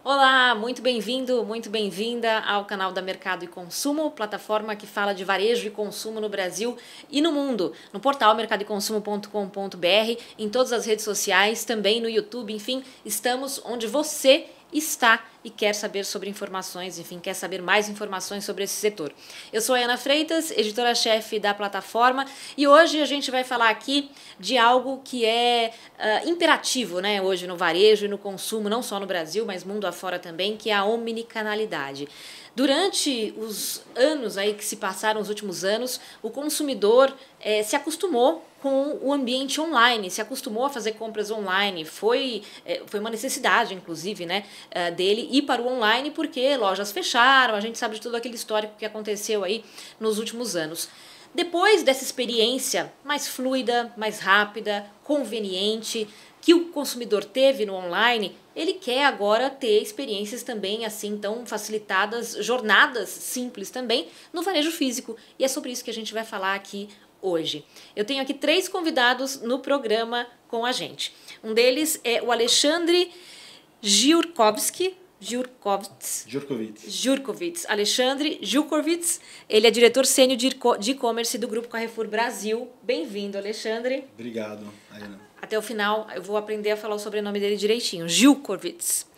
Olá, muito bem-vindo, muito bem-vinda ao canal da Mercado e Consumo, plataforma que fala de varejo e consumo no Brasil e no mundo, no portal mercadoeconsumo.com.br, em todas as redes sociais, também no YouTube, enfim, estamos onde você está e quer saber sobre informações, enfim, quer saber mais informações sobre esse setor. Eu sou a Ana Freitas, editora-chefe da plataforma, e hoje a gente vai falar aqui de algo que é imperativo, né, hoje no varejo e no consumo, não só no Brasil, mas mundo afora também, que é a omnicanalidade. Durante os anos aí que se passaram, os últimos anos, o consumidor se acostumou com o ambiente online, se acostumou a fazer compras online, foi uma necessidade, inclusive, né, dele ir para o online porque lojas fecharam, a gente sabe de todo aquele histórico que aconteceu aí nos últimos anos. Depois dessa experiência mais fluida, mais rápida, conveniente, que o consumidor teve no online, ele quer agora ter experiências também assim tão facilitadas, jornadas simples também no varejo físico. E é sobre isso que a gente vai falar aqui hoje. Eu tenho aqui 3 convidados no programa com a gente. Um deles é o Alexandre Jurkowski. Alexandre Jurkowitz, ele é diretor sênior de e-commerce do Grupo Carrefour Brasil. Bem-vindo, Alexandre. Obrigado, Ana. Até o final eu vou aprender a falar o sobrenome dele direitinho, Jurkowitz.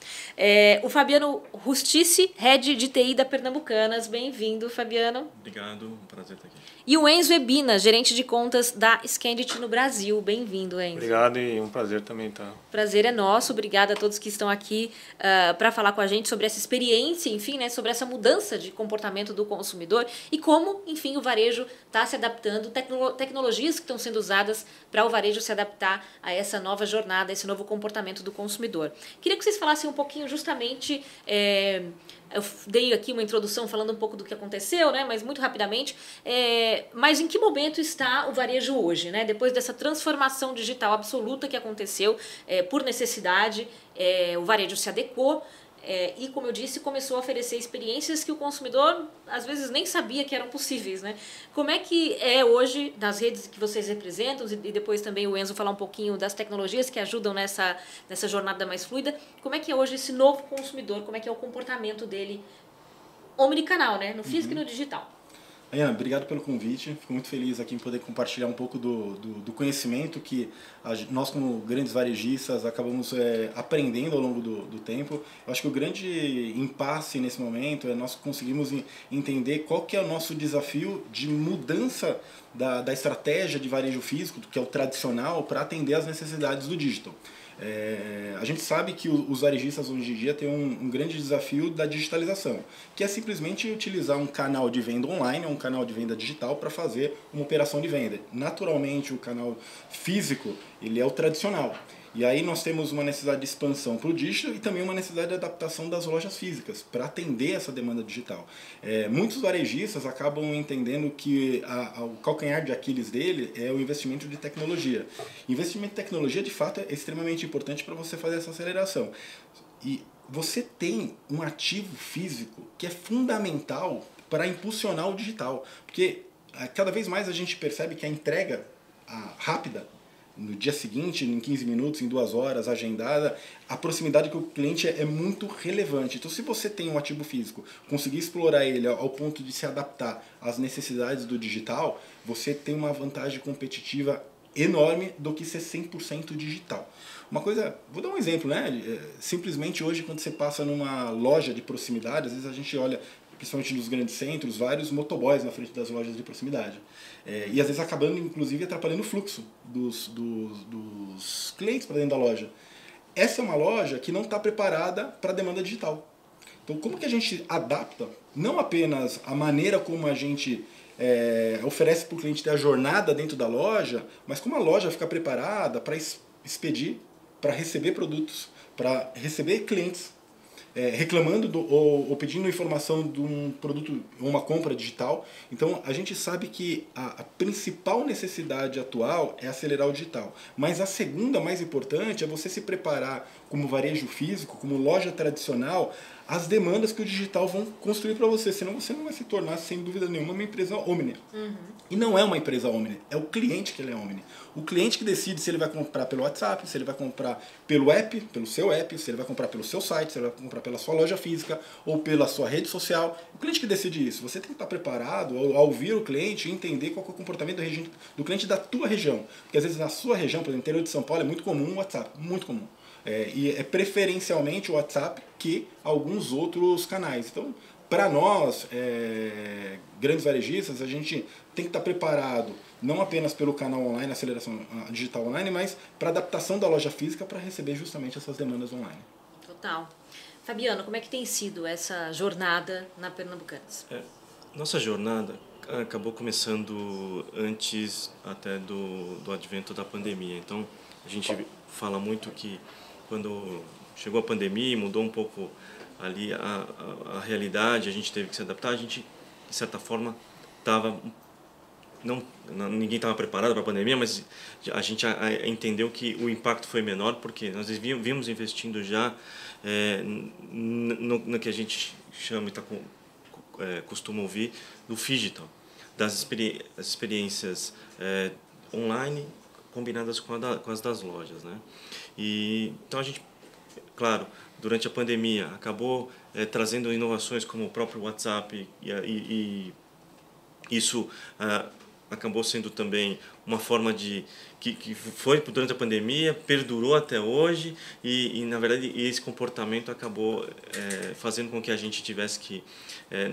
O Fabiano Rustici, head de TI da Pernambucanas. Bem-vindo, Fabiano. Obrigado, um prazer estar aqui. E o Enzo Ebina, gerente de contas da Scandit no Brasil. Bem-vindo, Enzo. Obrigado e um prazer também estar. Prazer é nosso. Obrigada a todos que estão aqui para falar com a gente sobre essa experiência, enfim, né, sobre essa mudança de comportamento do consumidor e como, enfim, o varejo está se adaptando, tecnologias que estão sendo usadas para o varejo se adaptar a essa nova jornada, a esse novo comportamento do consumidor. Queria que vocês falassem um pouquinho justamente... eu dei aqui uma introdução falando um pouco do que aconteceu, né, mas muito rapidamente. Mas em que momento está o varejo hoje, né? Depois dessa transformação digital absoluta que aconteceu por necessidade, o varejo se adequou e, como eu disse, começou a oferecer experiências que o consumidor às vezes nem sabia que eram possíveis, né? Como é que é hoje, nas redes que vocês representam, e depois também o Enzo falar um pouquinho das tecnologias que ajudam nessa jornada mais fluida, como é que é hoje esse novo consumidor, como é que é o comportamento dele omnicanal, né? No físico e no digital? Ana, obrigado pelo convite. Fico muito feliz aqui em poder compartilhar um pouco do conhecimento que nós, como grandes varejistas, acabamos aprendendo ao longo do tempo. Eu acho que o grande impasse nesse momento é nós conseguimos entender qual que é o nosso desafio de mudança da estratégia de varejo físico, que é o tradicional, para atender às necessidades do digital. A gente sabe que os varejistas hoje em dia têm um grande desafio da digitalização, que é simplesmente utilizar um canal de venda online, um canal de venda digital para fazer uma operação de venda. Naturalmente, o canal físico ele é o tradicional. E aí nós temos uma necessidade de expansão para o digital e também uma necessidade de adaptação das lojas físicas para atender essa demanda digital. Muitos varejistas acabam entendendo que o calcanhar de Aquiles dele é o investimento de tecnologia. Investimento em tecnologia, de fato, é extremamente importante para você fazer essa aceleração. E você tem um ativo físico que é fundamental para impulsionar o digital. Porque cada vez mais a gente percebe que a entrega rápida, no dia seguinte, em 15 minutos, em 2 horas, agendada, a proximidade com o cliente é muito relevante. Então, se você tem um ativo físico, conseguir explorar ele ao ponto de se adaptar às necessidades do digital, você tem uma vantagem competitiva enorme do que ser 100% digital. Uma coisa, vou dar um exemplo, né? Simplesmente hoje, quando você passa numa loja de proximidade, às vezes a gente olha, principalmente nos grandes centros, vários motoboys na frente das lojas de proximidade. E às vezes acabando, inclusive, atrapalhando o fluxo dos clientes para dentro da loja. Essa é uma loja que não está preparada para a demanda digital. Então, como que a gente adapta, não apenas a maneira como a gente oferece para o cliente ter a jornada dentro da loja, mas como a loja fica preparada para expedir, para receber produtos, para receber clientes, reclamando ou pedindo informação de um produto ou uma compra digital. Então a gente sabe que a principal necessidade atual é acelerar o digital, mas a segunda mais importante é você se preparar como varejo físico, como loja tradicional, as demandas que o digital vão construir para você, senão você não vai se tornar, sem dúvida nenhuma, uma empresa omni. E não é uma empresa omni, é o cliente que ele é omni. O cliente que decide se ele vai comprar pelo WhatsApp, se ele vai comprar pelo app, pelo seu app, se ele vai comprar pelo seu site, se ele vai comprar pela sua loja física ou pela sua rede social. O cliente que decide isso. Você tem que estar preparado ao ouvir o cliente e entender qual é o comportamento do cliente da tua região. Porque às vezes na sua região, por exemplo, no interior de São Paulo, é muito comum o WhatsApp, muito comum. E é preferencialmente o WhatsApp que alguns outros canais. Então, para nós, grandes varejistas, a gente tem que estar preparado não apenas pelo canal online, aceleração digital online, mas para a adaptação da loja física para receber justamente essas demandas online. Total. Fabiano, como é que tem sido essa jornada na Pernambucanas? Nossa jornada acabou começando antes até do advento da pandemia. Então, a gente fala muito que quando chegou a pandemia, mudou um pouco ali a realidade, a gente teve que se adaptar, a gente, de certa forma, ninguém estava preparado para a pandemia, mas a gente entendeu que o impacto foi menor, porque nós vimos investindo já no que a gente chama e costuma ouvir do phygital, das experiências online combinadas com as das lojas, né? Então a gente, claro, durante a pandemia acabou trazendo inovações como o próprio WhatsApp e isso acabou sendo também uma forma que foi durante a pandemia, perdurou até hoje e na verdade esse comportamento acabou fazendo com que a gente tivesse que,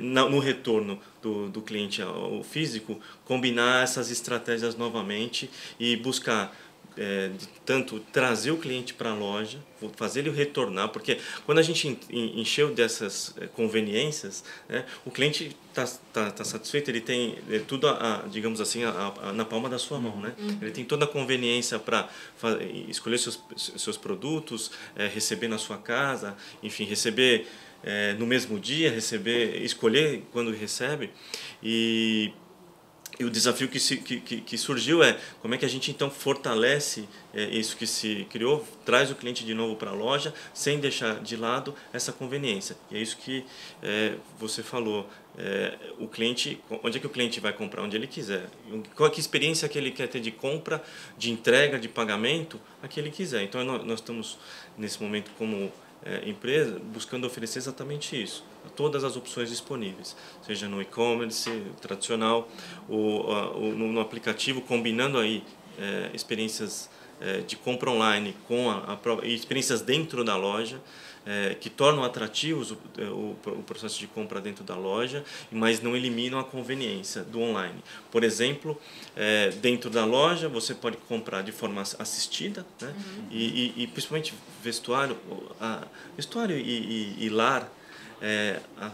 no retorno do cliente ao físico, combinar essas estratégias novamente e buscar tanto trazer o cliente para a loja, fazer ele retornar, porque quando a gente encheu dessas conveniências, né, o cliente tá satisfeito, ele tem tudo, digamos assim, na palma da sua mão, né? Ele tem toda a conveniência para escolher seus produtos, receber na sua casa, enfim, receber no mesmo dia, escolher quando recebe. E o desafio que surgiu é como é que a gente então fortalece isso que se criou, traz o cliente de novo para a loja, sem deixar de lado essa conveniência. E é isso que você falou. O cliente, onde é que o cliente vai comprar? Onde ele quiser. Qual é a experiência que ele quer ter de compra, de entrega, de pagamento, a que ele quiser. Então nós estamos nesse momento como empresa buscando oferecer exatamente isso, todas as opções disponíveis, seja no e-commerce tradicional ou no aplicativo, combinando aí experiências de compra online com e experiências dentro da loja, que tornam atrativos o processo de compra dentro da loja, mas não eliminam a conveniência do online. Por exemplo, dentro da loja você pode comprar de forma assistida, né? E principalmente vestuário e lar.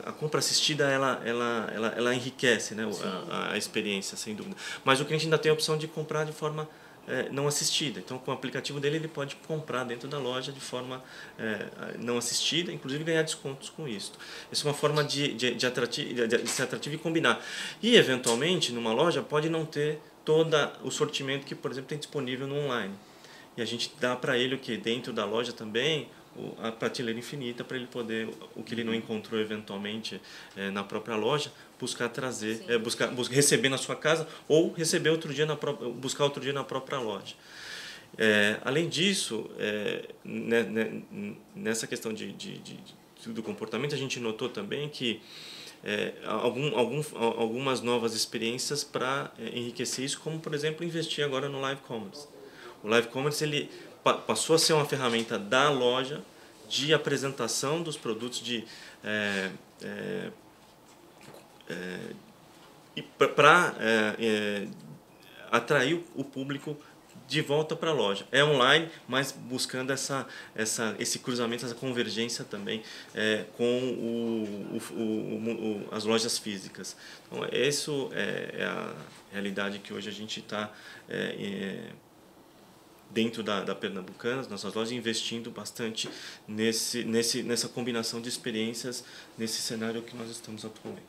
A compra assistida ela enriquece, né, a experiência, sem dúvida. Mas o cliente ainda tem a opção de comprar de forma não assistida. Então, com o aplicativo dele, ele pode comprar dentro da loja de forma não assistida, inclusive ganhar descontos com isso. Essa é uma forma de ser atrativo e combinar. E, eventualmente, numa loja, pode não ter todo o sortimento que, por exemplo, tem disponível no online. E a gente dá para ele o que? Dentro da loja também, a prateleira infinita para ele poder, o que ele não encontrou eventualmente na própria loja, buscar trazer, buscar receber na sua casa ou receber buscar outro dia na própria loja. Além disso, nessa questão do comportamento, a gente notou também que algumas novas experiências para enriquecer isso, como por exemplo investir agora no Live Commerce. O Live Commerce ele passou a ser uma ferramenta da loja de apresentação dos produtos, para atrair o público de volta para a loja. É online, mas buscando esse cruzamento, essa convergência também com as lojas físicas. Então, isso é a realidade que hoje a gente está dentro da Pernambucanas, nossas lojas, investindo bastante nessa combinação de experiências nesse cenário que nós estamos atualmente.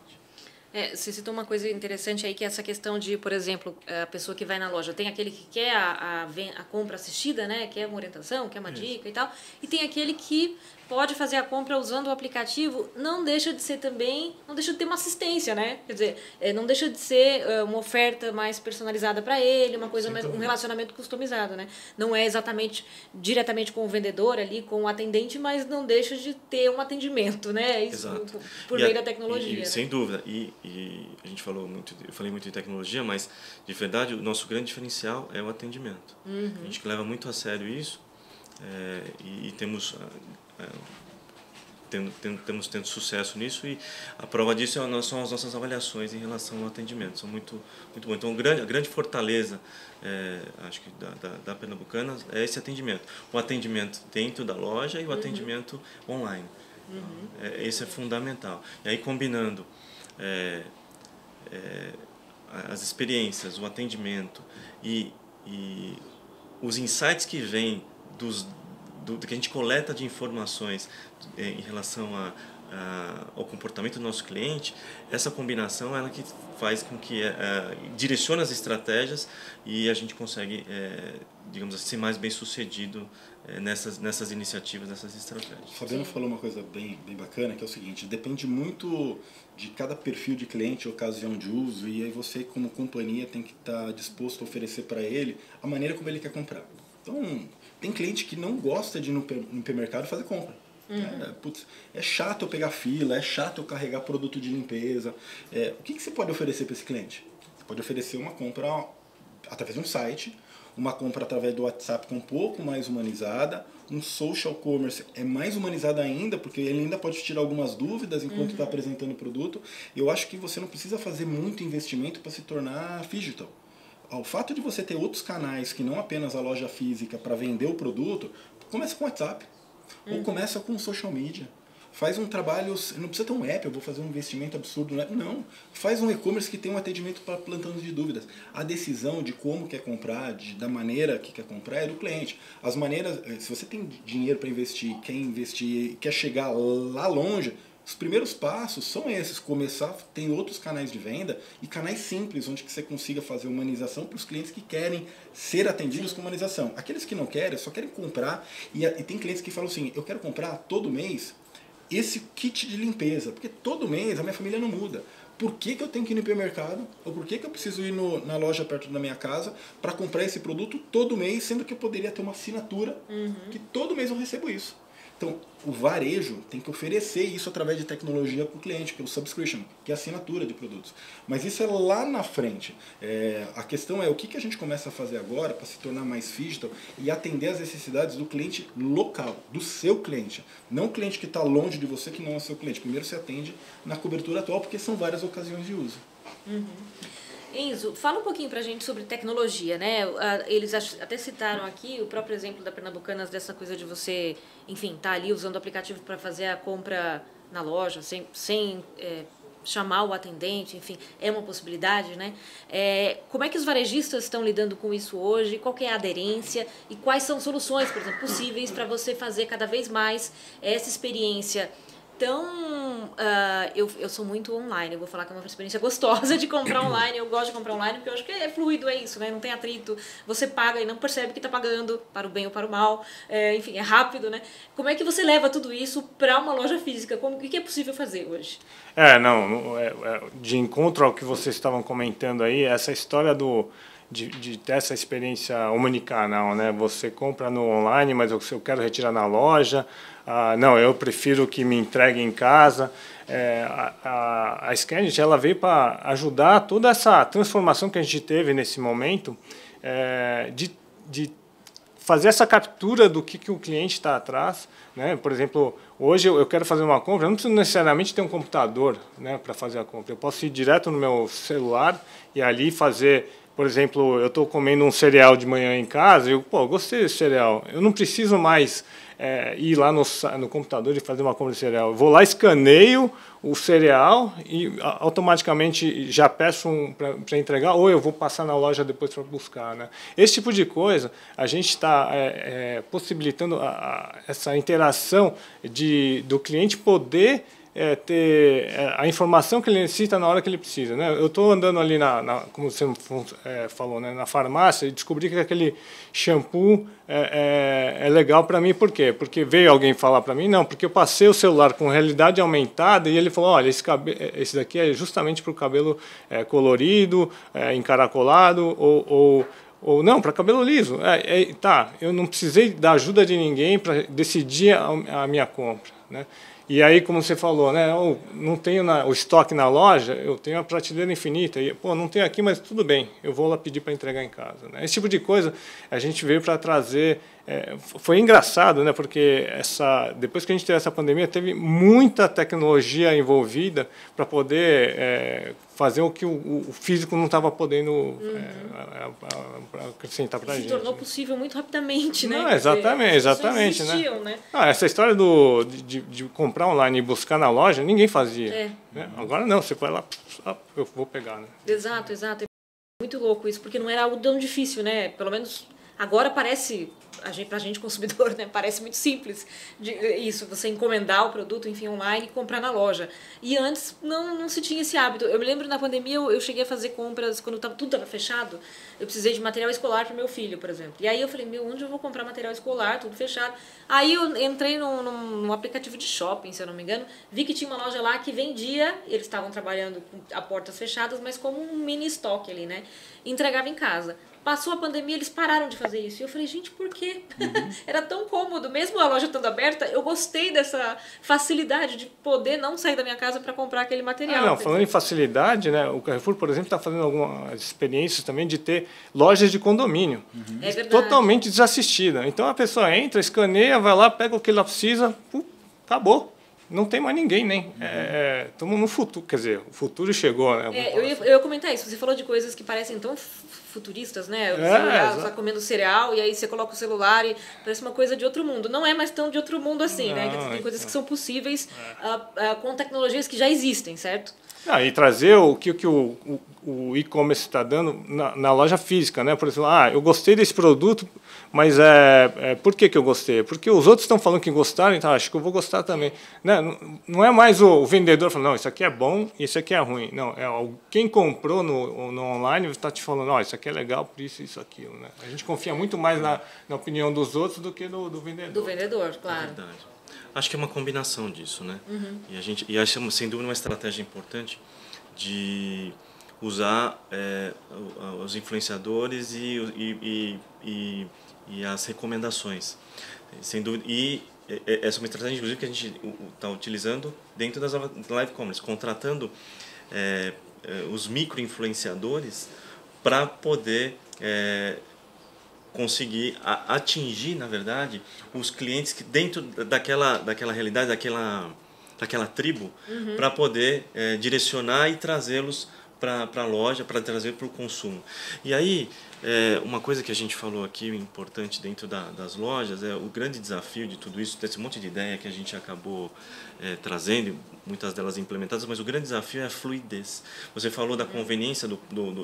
Você citou uma coisa interessante aí, que é essa questão de, por exemplo, a pessoa que vai na loja, tem aquele que quer a compra assistida, né? Quer uma orientação, quer uma dica e tal, e tem aquele que pode fazer a compra usando o aplicativo, não deixa de ser também, não deixa de ter uma assistência, né? Quer dizer, não deixa de ser uma oferta mais personalizada para ele, uma coisa mais, um relacionamento customizado, né? Não é exatamente diretamente com o vendedor ali, com o atendente, mas não deixa de ter um atendimento, né? Isso por meio da tecnologia. Né? Sem dúvida. E a gente eu falei muito de tecnologia, mas de verdade o nosso grande diferencial é o atendimento. A gente leva muito a sério isso e temos tendo sucesso nisso, e a prova disso são as nossas avaliações em relação ao atendimento, são muito bom. Então a grande fortaleza acho que da Pernambucanas é esse atendimento, o atendimento dentro da loja e o atendimento online. Esse é fundamental. E aí combinando as experiências, o atendimento e os insights que vêm do que a gente coleta de informações em relação ao comportamento do nosso cliente, essa combinação é ela que faz com que direcione as estratégias e a gente consegue, digamos assim, ser mais bem sucedido nessas iniciativas, nessas estratégias. O Fabiano falou uma coisa bem bacana, que é o seguinte: depende muito de cada perfil de cliente, ocasião de uso, e aí você, como companhia, tem que estar disposto a oferecer para ele a maneira como ele quer comprar. Então, tem cliente que não gosta de ir no hipermercado fazer compra. É chato eu pegar fila, é chato eu carregar produto de limpeza. O que você pode oferecer para esse cliente? Você pode oferecer uma compra através de um site, uma compra através do WhatsApp que é um pouco mais humanizada, um social commerce é mais humanizado ainda, porque ele ainda pode tirar algumas dúvidas enquanto está apresentando o produto. Eu acho que você não precisa fazer muito investimento para se tornar digital. O fato de você ter outros canais que não apenas a loja física para vender o produto, começa com o WhatsApp, ou começa com social media. Faz um trabalho, não precisa ter um app, eu vou fazer um investimento absurdo, não. Faz um e-commerce que tem um atendimento para plantões de dúvidas. A decisão de como quer comprar, da maneira que quer comprar, é do cliente. As maneiras, se você tem dinheiro para investir, quer chegar lá longe, os primeiros passos são esses: começar, tem outros canais de venda e canais simples, onde que você consiga fazer humanização para os clientes que querem ser atendidos com humanização. Aqueles que não querem, só querem comprar, e tem clientes que falam assim: eu quero comprar todo mês esse kit de limpeza, porque todo mês a minha família não muda. Por que eu tenho que ir no hipermercado? Ou por que eu preciso ir na loja perto da minha casa para comprar esse produto todo mês, sendo que eu poderia ter uma assinatura que todo mês eu recebo isso? Então, o varejo tem que oferecer isso através de tecnologia para o cliente, que é o subscription, que é a assinatura de produtos. Mas isso é lá na frente. A questão é o que a gente começa a fazer agora para se tornar mais digital e atender às necessidades do cliente local, do seu cliente. Não o cliente que está longe de você, que não é seu cliente. Primeiro você atende na cobertura atual, porque são várias ocasiões de uso. Enzo, fala um pouquinho pra gente sobre tecnologia, né? Eles até citaram aqui o próprio exemplo da Pernambucanas, dessa coisa de você, enfim, tá ali usando o aplicativo para fazer a compra na loja, sem chamar o atendente, enfim, é uma possibilidade, né? Como é que os varejistas estão lidando com isso hoje? Qual que é a aderência? E quais são soluções, por exemplo, possíveis para você fazer cada vez mais essa experiência? Então, eu sou muito online, eu vou falar que é uma experiência gostosa de comprar online, eu gosto de comprar online porque eu acho que é fluido, é isso, né? Não tem atrito, você paga e não percebe que está pagando, para o bem ou para o mal, enfim, é rápido, né? Como é que você leva tudo isso para uma loja física? O que é possível fazer hoje? De encontro ao que vocês estavam comentando aí, essa história de ter essa experiência omnicanal, né? Você compra no online, mas eu quero retirar na loja. Não, eu prefiro que me entregue em casa. A Scannet, ela veio para ajudar toda essa transformação que a gente teve nesse momento, de fazer essa captura do que o cliente está atrás, né? Por exemplo, hoje eu quero fazer uma compra, eu não preciso necessariamente ter um computador, né, para fazer a compra. Eu posso ir direto no meu celular e ali fazer. Por exemplo, eu estou comendo um cereal de manhã em casa e eu gostei desse cereal. Eu não preciso mais ir lá no computador e fazer uma compra de cereal. Eu vou lá, escaneio o cereal e automaticamente já peço para entregar, ou eu vou passar na loja depois para buscar, né? Esse tipo de coisa, a gente está possibilitando essa interação do cliente poder ter a informação que ele necessita na hora que ele precisa, né? Eu estou andando ali como você falou, né, na farmácia, e descobri que aquele shampoo é legal para mim. Por quê? Porque veio alguém falar para mim? Não, porque eu passei o celular com realidade aumentada e ele falou, olha, esse daqui é justamente para o cabelo colorido, encaracolado ou não, para cabelo liso. Tá, eu não precisei da ajuda de ninguém para decidir a minha compra, né? E aí, como você falou, né, eu não tenho o estoque na loja, eu tenho a prateleira infinita. E, não tenho aqui, mas tudo bem, eu vou lá pedir para entregar em casa, né? Esse tipo de coisa a gente veio para trazer. Foi engraçado, né, porque depois que a gente teve essa pandemia, teve muita tecnologia envolvida para poder fazer o que o físico não estava podendo acrescentar para a gente. Se tornou possível muito rapidamente, né? Não, exatamente. Existiam, né? Essa história de comprar online e buscar na loja, ninguém fazia. Né? Agora não, você vai lá, eu vou pegar. Né? Exato. É muito louco isso, porque não era algo tão difícil, né? Pelo menos agora parece, pra gente consumidor, né, parece muito simples isso, você encomendar o produto, enfim, online e comprar na loja. E antes não se tinha esse hábito. Eu me lembro na pandemia, eu cheguei a fazer compras, quando tudo estava fechado, eu precisei de material escolar para meu filho, por exemplo. E aí eu falei, onde eu vou comprar material escolar, tudo fechado? Aí eu entrei num aplicativo de shopping, se eu não me engano, vi que tinha uma loja lá que vendia, eles estavam trabalhando a portas fechadas, mas como um mini estoque ali, né? E entregava em casa. Passou a pandemia, eles pararam de fazer isso. E eu falei, gente, por quê? Era tão cômodo. Mesmo a loja estando aberta, eu gostei dessa facilidade de poder não sair da minha casa para comprar aquele material. Falando em facilidade, né, o Carrefour, por exemplo, está fazendo algumas experiências também de ter lojas de condomínio. É verdade. Totalmente desassistida. Então a pessoa entra, escaneia, vai lá, pega o que ela precisa, acabou. Não tem mais ninguém, nem. Estamos no futuro, quer dizer, o futuro chegou, né? Eu ia comentar isso. Você falou de coisas que parecem tão futuristas, né? Você está comendo cereal e aí você coloca o celular e parece uma coisa de outro mundo. Não é mais tão de outro mundo assim, né? Tem coisas que são possíveis com tecnologias que já existem, certo? E trazer o que o e-commerce está dando na loja física, né? Por exemplo, eu gostei desse produto, mas por que eu gostei? Porque os outros estão falando que gostaram, então acho que eu vou gostar também. Né? Não é mais o vendedor falando, não, isso aqui é bom e isso aqui é ruim. Não, quem comprou no online está te falando, isso aqui é legal por isso, aquilo. Né? A gente confia muito mais na opinião dos outros do que do vendedor. Do vendedor, claro. É verdade. Acho que é uma combinação disso, né? E acho, sem dúvida, uma estratégia importante de usar os influenciadores e as recomendações. Sem dúvida. E essa é uma estratégia, inclusive, que a gente está utilizando dentro das live commerce, contratando os micro-influenciadores para poder conseguir atingir, na verdade, os clientes que dentro daquela realidade, daquela tribo, para poder direcionar e trazê-los para a loja, para trazer para o consumo. E aí, uma coisa que a gente falou aqui, importante dentro das lojas, o grande desafio de tudo isso, desse monte de ideia que a gente acabou trazendo, muitas delas implementadas, mas o grande desafio é a fluidez. Você falou da conveniência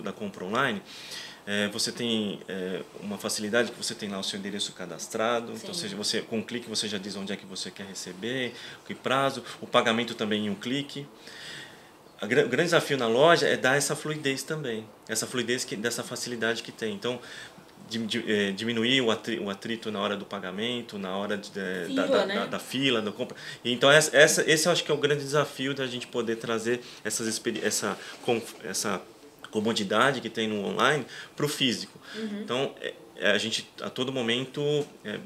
da compra online. Você tem uma facilidade que você tem lá o seu endereço cadastrado. Sim. Então, ou seja, você, com um clique você já diz onde é que você quer receber, que prazo, o pagamento também em um clique. O grande desafio na loja é dar essa fluidez também, essa fluidez dessa facilidade que tem. Então, diminuir o atrito na hora do pagamento, na hora da fila, da compra. Então, esse eu acho que é o grande desafio da gente poder trazer essa comodidade que tem no online para o físico. Então, a gente a todo momento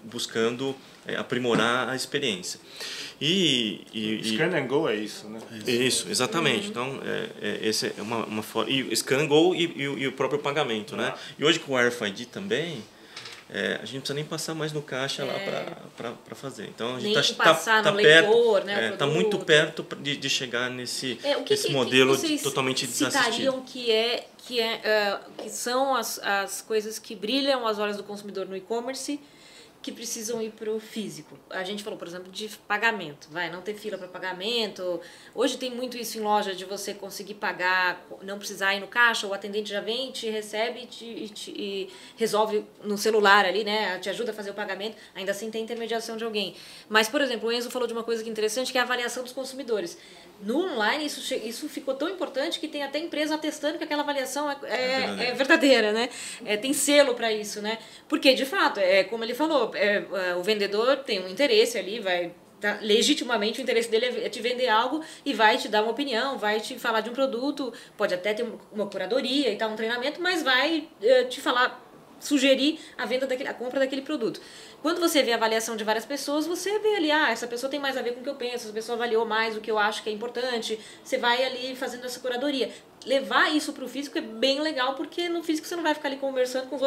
buscando aprimorar a experiência. Scan and Go é isso, né? Isso, exatamente. Então, esse é uma forma. E o Scan and Go e o próprio pagamento, né? E hoje com o RFID também, a gente não precisa nem passar mais no caixa lá para fazer. Então, a gente está leitor, né, tá muito perto de chegar nesse modelo totalmente desassistido. Que são as coisas que brilham as olhos do consumidor no e-commerce, que precisam ir para o físico. A gente falou, por exemplo, de pagamento. Não ter fila para pagamento. Hoje tem muito isso em loja, de você conseguir pagar, não precisar ir no caixa, o atendente já vem, te recebe e resolve no celular ali, né? Te ajuda a fazer o pagamento. Ainda assim tem intermediação de alguém. Mas, por exemplo, o Enzo falou de uma coisa que é interessante, que é a avaliação dos consumidores. No online, isso ficou tão importante que tem até empresa atestando que aquela avaliação é verdadeira, né? Tem selo para isso, né? Porque, de fato, como ele falou, o vendedor tem um interesse ali, legitimamente o interesse dele é te vender algo e vai te dar uma opinião, vai te falar de um produto, pode até ter uma curadoria e tal, um treinamento, mas vai te sugerir a compra daquele produto. Quando você vê a avaliação de várias pessoas, você vê ali, essa pessoa tem mais a ver com o que eu penso, essa pessoa avaliou mais o que eu acho que é importante, você vai ali fazendo essa curadoria. Levar isso para o físico é bem legal, porque no físico você não vai ficar ali conversando com os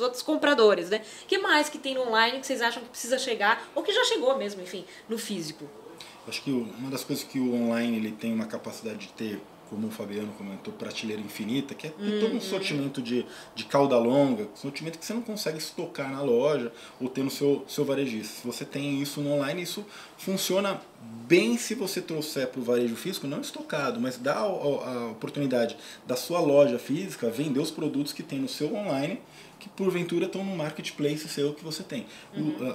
outros compradores, né? O que mais que tem no online que vocês acham que precisa chegar, ou que já chegou mesmo, enfim, no físico? Acho que uma das coisas que o online ele tem uma capacidade de ter, como o Fabiano comentou, prateleira infinita, que é todo um sortimento de cauda longa, sortimento que você não consegue estocar na loja ou ter no seu varejista. Se você tem isso no online, isso funciona bem se você trouxer para o varejo físico, não estocado, mas dá a oportunidade da sua loja física vender os produtos que tem no seu online, que porventura estão no marketplace seu que você tem.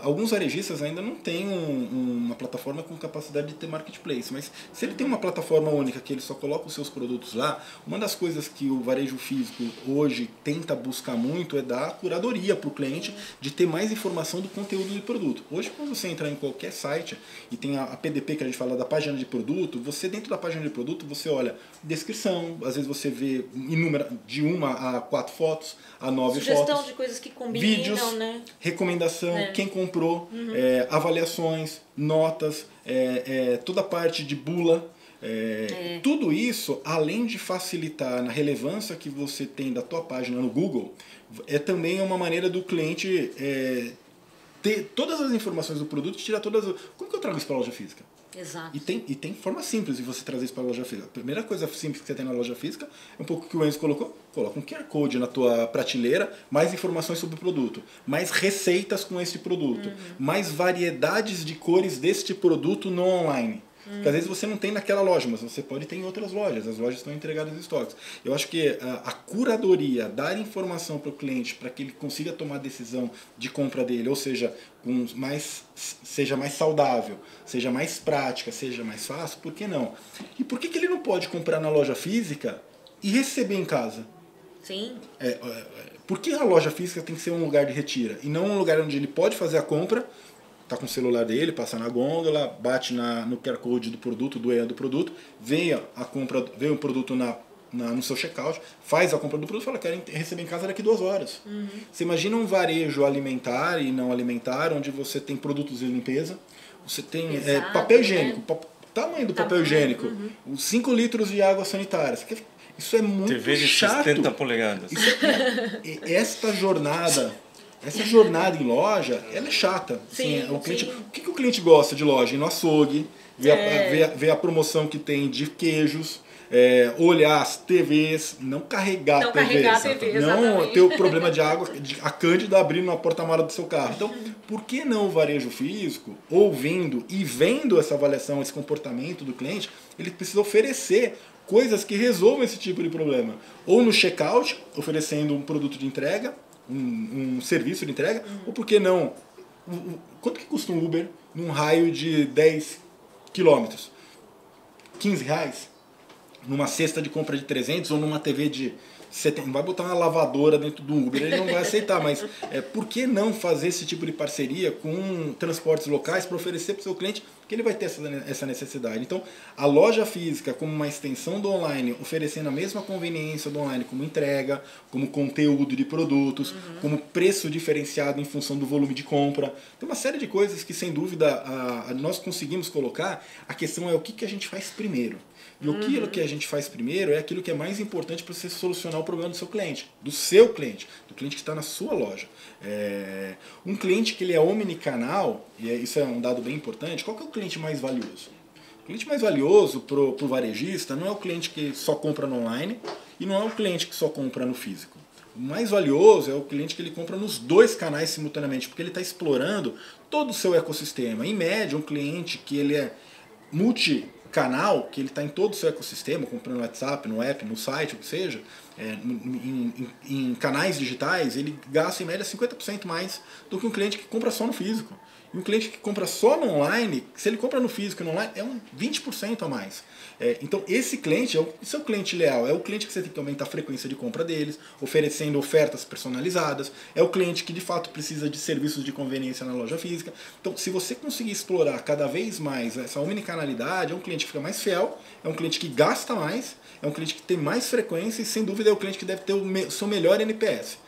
Alguns varejistas ainda não têm uma plataforma com capacidade de ter marketplace, mas se ele tem uma plataforma única que ele só coloca os seus produtos lá, uma das coisas que o varejo físico hoje tenta buscar muito é dar curadoria para o cliente, de ter mais informação do conteúdo do produto. Hoje, quando você entrar em qualquer site e tem a PDP que a gente fala da página de produto, você dentro da página de produto você olha descrição, às vezes você vê de 1 a 4 fotos, a 9 fotos. De coisas que combinam, vídeos, né? Recomendação, quem comprou, avaliações, notas, toda a parte de bula. Tudo isso, além de facilitar na relevância que você tem da tua página no Google, é também uma maneira do cliente ter todas as informações do produto e tirar todas. Como que eu trago isso para a loja física? Exato. E tem forma simples de você trazer isso para a loja física. A primeira coisa simples que você tem na loja física é um pouco que o Enzo colocou. Coloca um QR Code na tua prateleira, mais informações sobre o produto, mais receitas com esse produto, mais variedades de cores deste produto no online. Porque às vezes você não tem naquela loja, mas você pode ter em outras lojas. As lojas estão entregadas em estoques. Eu acho que a curadoria, dar informação para o cliente para que ele consiga tomar a decisão de compra dele, ou seja, seja mais saudável, seja mais prática, seja mais fácil, por que não? E por que ele não pode comprar na loja física e receber em casa? Sim. Por que a loja física tem que ser um lugar de retira e não um lugar onde ele pode fazer a compra, tá com o celular dele, passa na gôndola, bate no QR Code do produto, do EA do produto, veio o produto no seu checkout, faz a compra do produto e fala, quero receber em casa daqui 2 horas. Você imagina um varejo alimentar e não alimentar, onde você tem produtos de limpeza, você tem papel higiênico, tamanho do papel higiênico, os 5 litros de água sanitária. Isso é muito TV de chato. 70 polegadas. Essa jornada em loja, ela é chata. Sim, assim, o que o cliente gosta de loja? Ir no açougue, ver a promoção que tem de queijos, olhar as TVs, não carregar a TV, não ter o problema de água, a Cândida abrindo a porta-mala do seu carro. Então, por que não o varejo físico, ouvindo e vendo essa avaliação, esse comportamento do cliente, ele precisa oferecer coisas que resolvam esse tipo de problema. Ou no checkout, oferecendo um produto de entrega, um serviço de entrega, ou por que não? Quanto que custa um Uber num raio de 10 quilômetros? R$15? Numa cesta de compra de 300 ou numa TV de 70? Não vai botar uma lavadora dentro do Uber, ele não vai aceitar, mas por que não fazer esse tipo de parceria com transportes locais para oferecer para o seu cliente que ele vai ter essa necessidade? Então, a loja física como uma extensão do online, oferecendo a mesma conveniência do online como entrega, como conteúdo de produtos, como preço diferenciado em função do volume de compra. Tem uma série de coisas que, sem dúvida, nós conseguimos colocar. A questão é o que a gente faz primeiro. E aquilo que a gente faz primeiro é aquilo que é mais importante para você solucionar o problema do seu cliente, do cliente que está na sua loja. Um cliente que ele é omnicanal, e isso é um dado bem importante, qual que é o cliente mais valioso? O cliente mais valioso para o varejista não é o cliente que só compra no online e não é o cliente que só compra no físico. O mais valioso é o cliente que ele compra nos 2 canais simultaneamente, porque ele está explorando todo o seu ecossistema. Em média, um cliente que ele é multicanal, que ele está em todo o seu ecossistema, comprando no WhatsApp, no app, no site, o que seja, em canais digitais, ele gasta em média 50% mais do que um cliente que compra só no físico. E um cliente que compra só no online, se ele compra no físico e no online, é um 20% a mais. Então esse cliente é o seu cliente leal, é o cliente que você tem que aumentar a frequência de compra deles, oferecendo ofertas personalizadas, é o cliente que de fato precisa de serviços de conveniência na loja física. Então se você conseguir explorar cada vez mais essa omnicanalidade, é um cliente que fica mais fiel, é um cliente que gasta mais, é um cliente que tem mais frequência e sem dúvida é o cliente que deve ter o seu melhor NPS.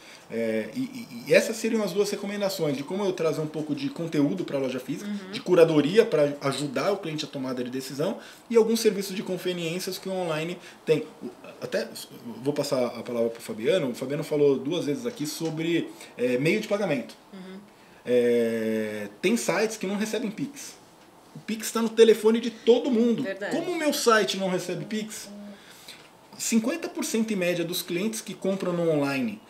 E essas seriam as 2 recomendações, de como eu trazer um pouco de conteúdo para a loja física, de curadoria para ajudar o cliente a tomada de decisão, e alguns serviços de conveniências que o online tem. Até vou passar a palavra para o Fabiano falou 2 vezes aqui sobre meio de pagamento. Tem sites que não recebem Pix. O Pix está no telefone de todo mundo. Verdade. Como o meu site não recebe Pix, 50% em média dos clientes que compram no online,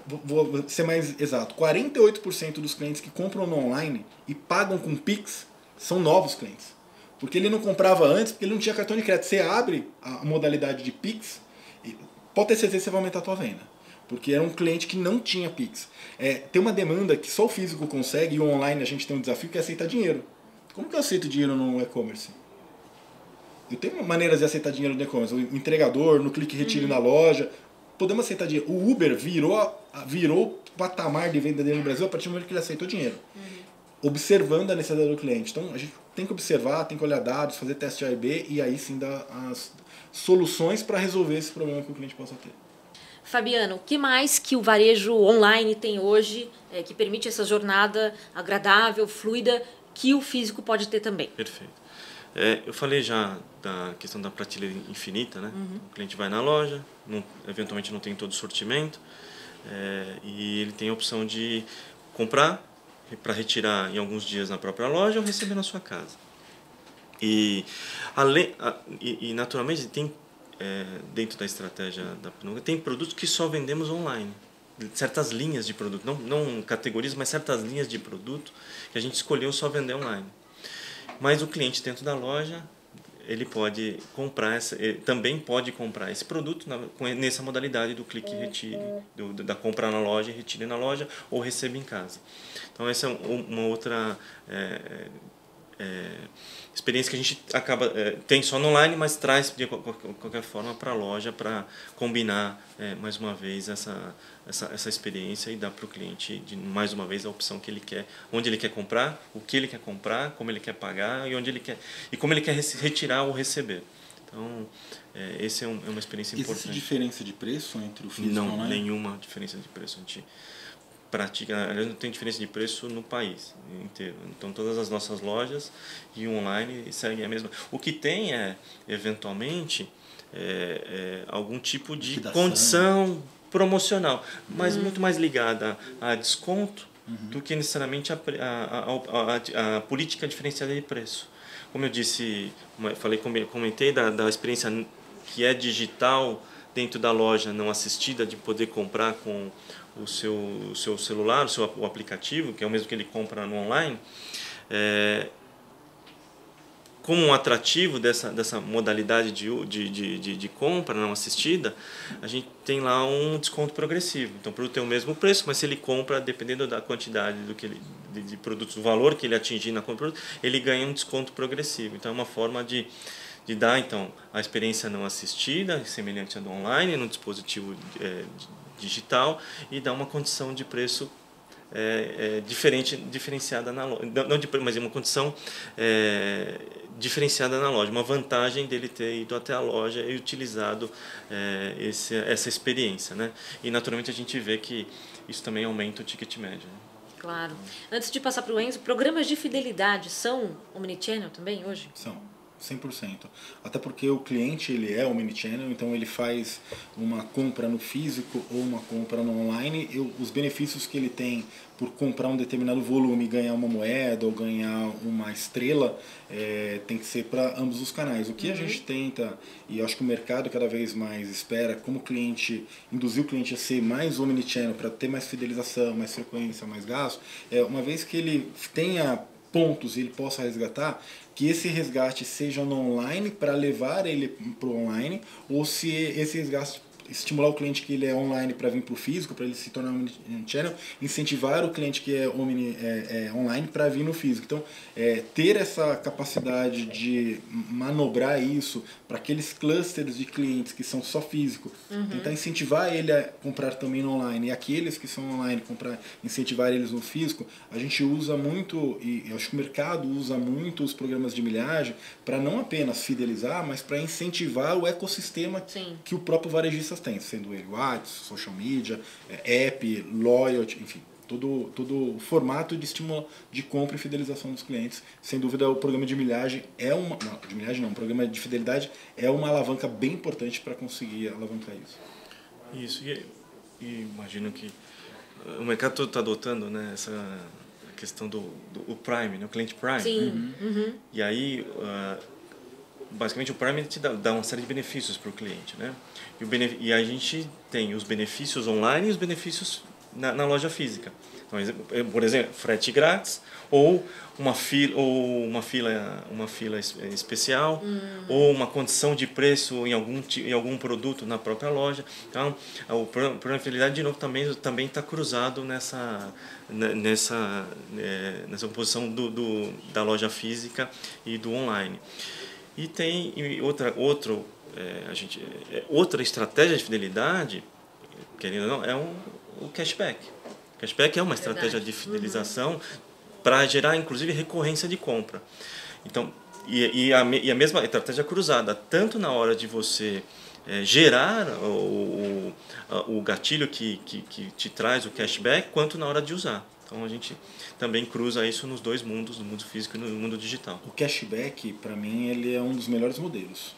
vou ser mais exato, 48% dos clientes que compram no online e pagam com Pix são novos clientes. Porque ele não comprava antes, porque ele não tinha cartão de crédito. Você abre a modalidade de Pix, pode ter certeza que você vai aumentar a tua venda. Porque era um cliente que não tinha Pix. Tem uma demanda que só o físico consegue, e o online a gente tem um desafio que é aceitar dinheiro. Como que eu aceito dinheiro no e-commerce? Eu tenho maneiras de aceitar dinheiro no e-commerce. O entregador, no clique retire na loja. Podemos aceitar dinheiro. O Uber virou patamar de venda dele no Brasil a partir do momento que ele aceitou dinheiro. Observando a necessidade do cliente. Então a gente tem que observar, tem que olhar dados, fazer teste A e B e aí sim dar as soluções para resolver esse problema que o cliente possa ter. Fabiano, o que mais que o varejo online tem hoje que permite essa jornada agradável, fluida, que o físico pode ter também? Perfeito. Eu falei já da questão da prateleira infinita, né? O cliente vai na loja, eventualmente não tem todo o sortimento, e ele tem a opção de comprar para retirar em alguns dias na própria loja ou receber na sua casa. E naturalmente tem dentro da estratégia da Pinunga tem produtos que só vendemos online. Certas linhas de produto, não categorias, mas certas linhas de produto que a gente escolheu só vender online. Mas o cliente dentro da loja, ele pode comprar também pode comprar esse produto nessa modalidade do clique e retire, da compra na loja e retire na loja ou receba em casa. Então essa é uma outra experiência que a gente tem só no online, mas traz de qualquer forma para a loja para combinar mais uma vez essa experiência e dar para o cliente mais uma vez a opção que ele quer, onde ele quer comprar, o que ele quer comprar, como ele quer pagar e onde ele quer e como ele quer retirar ou receber. Então esse é uma experiência importante. Existe diferença de preço entre o físico e o online? Não, nenhuma diferença de preço. A gente pratica, aliás, não tem diferença de preço no país inteiro. Então todas as nossas lojas e o online seguem a mesma. O que tem eventualmente algum tipo de condição promocional, mas muito mais ligada a desconto do que necessariamente a política diferenciada de preço. Como eu disse, comentei da experiência que é digital dentro da loja não assistida, de poder comprar com o seu celular, o aplicativo, que é o mesmo que ele compra no online, como um atrativo dessa modalidade de compra não assistida, a gente tem lá um desconto progressivo. Então o produto tem o mesmo preço, mas se ele compra, dependendo da quantidade de produtos, o valor que ele atingir na compra, ele ganha um desconto progressivo. Então é uma forma de dar então a experiência não assistida, semelhante à do online, no dispositivo digital, e dar uma condição de preço diferenciada na loja, mas é uma condição diferenciada na loja, uma vantagem dele ter ido até a loja e utilizado essa experiência, né? E naturalmente a gente vê que isso também aumenta o ticket médio, né? Claro. Antes de passar para o Enzo, programas de fidelidade são omnichannel também hoje? São. 100%. Até porque o cliente ele é omnichannel, então ele faz uma compra no físico ou uma compra no online. Os benefícios que ele tem por comprar um determinado volume e ganhar uma moeda ou ganhar uma estrela tem que ser para ambos os canais. O que a gente tenta, e eu acho que o mercado cada vez mais espera, como cliente, induzir o cliente a ser mais omnichannel para ter mais fidelização, mais frequência, mais gasto, uma vez que ele tenha pontos e ele possa resgatar, que esse resgate seja no online para levar ele para o online, ou se esse resgate estimular o cliente que ele é online para vir para o físico, para ele se tornar um channel, incentivar o cliente que é online para vir no físico. Então, ter essa capacidade de manobrar isso para aqueles clusters de clientes que são só físico, tentar incentivar ele a comprar também no online, e aqueles que são online, incentivar eles no físico, a gente usa muito, e eu acho que o mercado usa muito os programas de milhagem para não apenas fidelizar, mas para incentivar o ecossistema que o próprio varejista tem, sendo ele WhatsApp, social media, app, loyalty, enfim, todo o formato de estímulo de compra e fidelização dos clientes. Sem dúvida, o programa de milhagem o programa de fidelidade é uma alavanca bem importante para conseguir alavancar isso. Isso, e imagino que o mercado todo está adotando, né, essa questão do Prime, né, o cliente Prime. Sim. E aí, basicamente, o Prime te dá uma série de benefícios para o cliente, né? E a gente tem os benefícios online e os benefícios na loja física. Então, por exemplo, frete grátis, ou uma fila especial, ou uma condição de preço em algum produto na própria loja. Então, o programa de fidelidade, de novo, também está cruzado nessa posição da loja física e do online. E tem outra estratégia de fidelidade, querendo ou não, o cashback. O cashback é uma estratégia de fidelização para gerar, inclusive, recorrência de compra. Então, e a mesma estratégia cruzada, tanto na hora de você gerar o gatilho que te traz o cashback, quanto na hora de usar. Então a gente também cruza isso nos dois mundos, no mundo físico e no mundo digital. O cashback, para mim, ele é um dos melhores modelos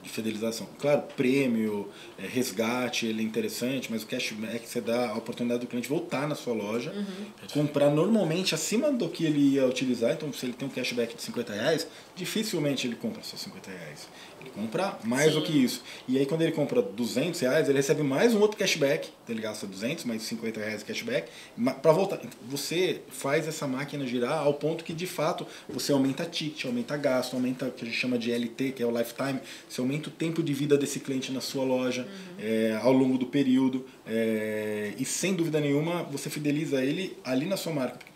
de fidelização. Claro, prêmio, resgate, ele é interessante, mas o cashback você dá a oportunidade do cliente voltar na sua loja, comprar normalmente acima do que ele ia utilizar. Então, se ele tem um cashback de R$50, dificilmente ele compra só R$50. Ele compra mais do que isso. E aí, quando ele compra R$200, ele recebe mais um outro cashback. Então, ele gasta 200 mais R$50 de cashback para voltar. Você faz essa máquina girar ao ponto que, de fato, você aumenta ticket, aumenta gasto, aumenta o que a gente chama de LT, que é o lifetime. Você aumenta o tempo de vida desse cliente na sua loja ao longo do período. E, sem dúvida nenhuma, você fideliza ele ali na sua marca.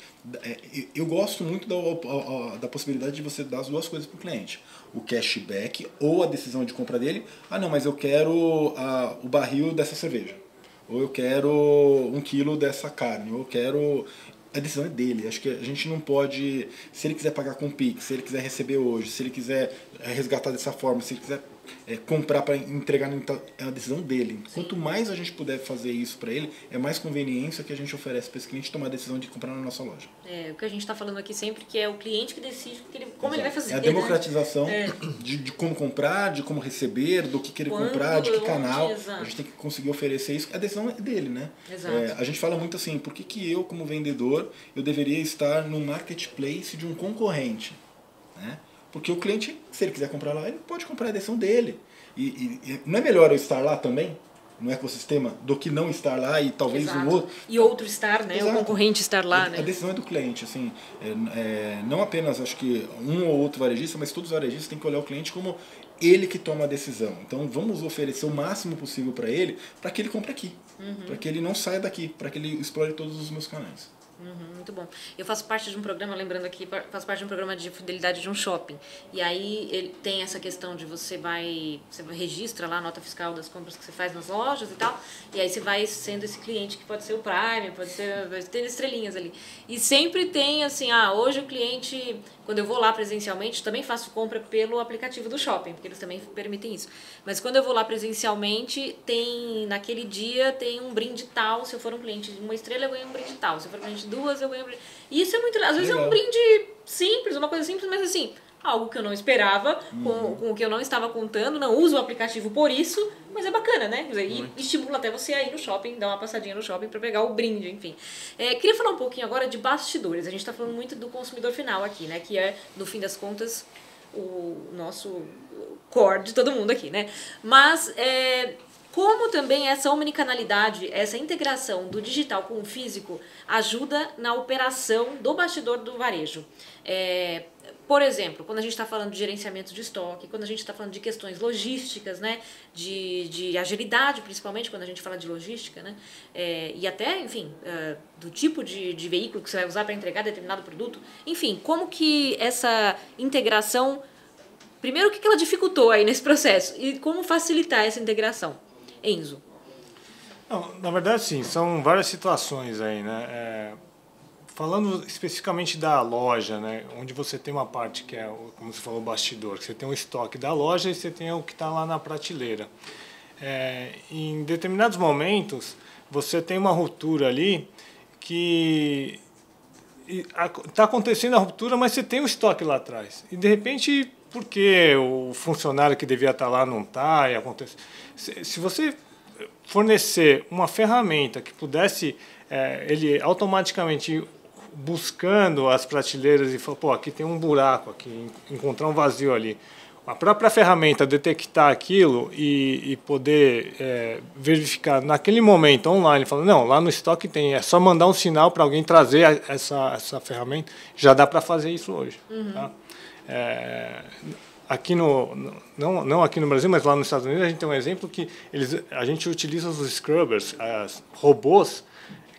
Eu gosto muito da possibilidade de você dar as duas coisas para o cliente. O cashback ou a decisão de compra dele. Ah, não, mas eu quero o barril dessa cerveja. Ou eu quero 1 quilo dessa carne. Ou eu quero... A decisão é dele. Acho que a gente não pode... Se ele quiser pagar com Pix, se ele quiser receber hoje, se ele quiser resgatar dessa forma, se ele quiser comprar para entregar, é a decisão dele. Sim. Quanto mais a gente puder fazer isso para ele, é mais conveniência que a gente oferece para esse cliente tomar a decisão de comprar na nossa loja. O que a gente está falando aqui sempre, que é o cliente que decide como ele vai fazer. É a democratização de como comprar, de como receber, do que ele comprar, de que canal. Exato. A gente tem que conseguir oferecer isso. A decisão é dele, né? Exato. A gente fala muito assim, por que eu, como vendedor, eu deveria estar no marketplace de um concorrente, né? Porque o cliente, se ele quiser comprar lá, ele pode comprar a decisão dele. E não é melhor eu estar lá também, no ecossistema, do que não estar lá e talvez um outro... E outro estar, né? Exato. O concorrente estar lá, né? A decisão é do cliente, assim. Não apenas, acho que, um ou outro varejista, mas todos os varejistas têm que olhar o cliente como ele que toma a decisão. Então, vamos oferecer o máximo possível para ele que ele compre aqui. Para que ele não saia daqui, para que ele explore todos os meus canais. Muito bom. Eu faço parte de um programa, lembrando aqui, faço parte de um programa de fidelidade de um shopping. E aí ele tem essa questão de você registra lá a nota fiscal das compras que você faz nas lojas e tal. E aí você vai sendo esse cliente que pode ser o Prime, pode ter estrelinhas ali. E sempre tem assim, hoje o cliente, quando eu vou lá presencialmente, também faço compra pelo aplicativo do shopping, porque eles também permitem isso. Mas quando eu vou lá presencialmente, naquele dia tem um brinde tal. Se eu for um cliente de 1 estrela, eu ganho um brinde tal. Se eu for um cliente de 2, eu ganho um brinde. E isso é muito legal. Às vezes é um brinde simples, uma coisa simples, mas assim, algo que eu não esperava, com o que eu não estava contando, não uso o aplicativo por isso, mas é bacana, né? E estimula até você a ir no shopping, dar uma passadinha no shopping para pegar o brinde, enfim. Queria falar um pouquinho agora de bastidores. A gente está falando muito do consumidor final aqui, né? Que é, no fim das contas, o nosso core de todo mundo aqui, né? Mas como também essa omnicanalidade, essa integração do digital com o físico ajuda na operação do bastidor do varejo. Por exemplo, quando a gente está falando de gerenciamento de estoque, quando a gente está falando de questões logísticas, né, de agilidade, principalmente quando a gente fala de logística, né, e até, enfim, do tipo de veículo que você vai usar para entregar determinado produto. Enfim, como que essa integração, primeiro, o que ela dificultou aí nesse processo e como facilitar essa integração? Enzo. Não, na verdade, sim, são várias situações aí, né? Falando especificamente da loja, né, onde você tem uma parte que é, como você falou, o bastidor, que você tem o estoque da loja e você tem o que está lá na prateleira. Em determinados momentos, você tem uma ruptura ali que está acontecendo a ruptura, mas você tem o estoque lá atrás. E, de repente, porque o funcionário que devia estar lá não está, e acontece... Se você fornecer uma ferramenta que pudesse, ele automaticamente buscando as prateleiras e falar, pô, aqui tem um buraco, aqui, encontrar um vazio ali. A própria ferramenta detectar aquilo e poder verificar naquele momento online, falando, não, lá no estoque tem, é só mandar um sinal para alguém trazer essa ferramenta, já dá para fazer isso hoje. Tá? Aqui não aqui no Brasil, mas lá nos Estados Unidos, a gente tem um exemplo que a gente utiliza os scrubbers, robôs,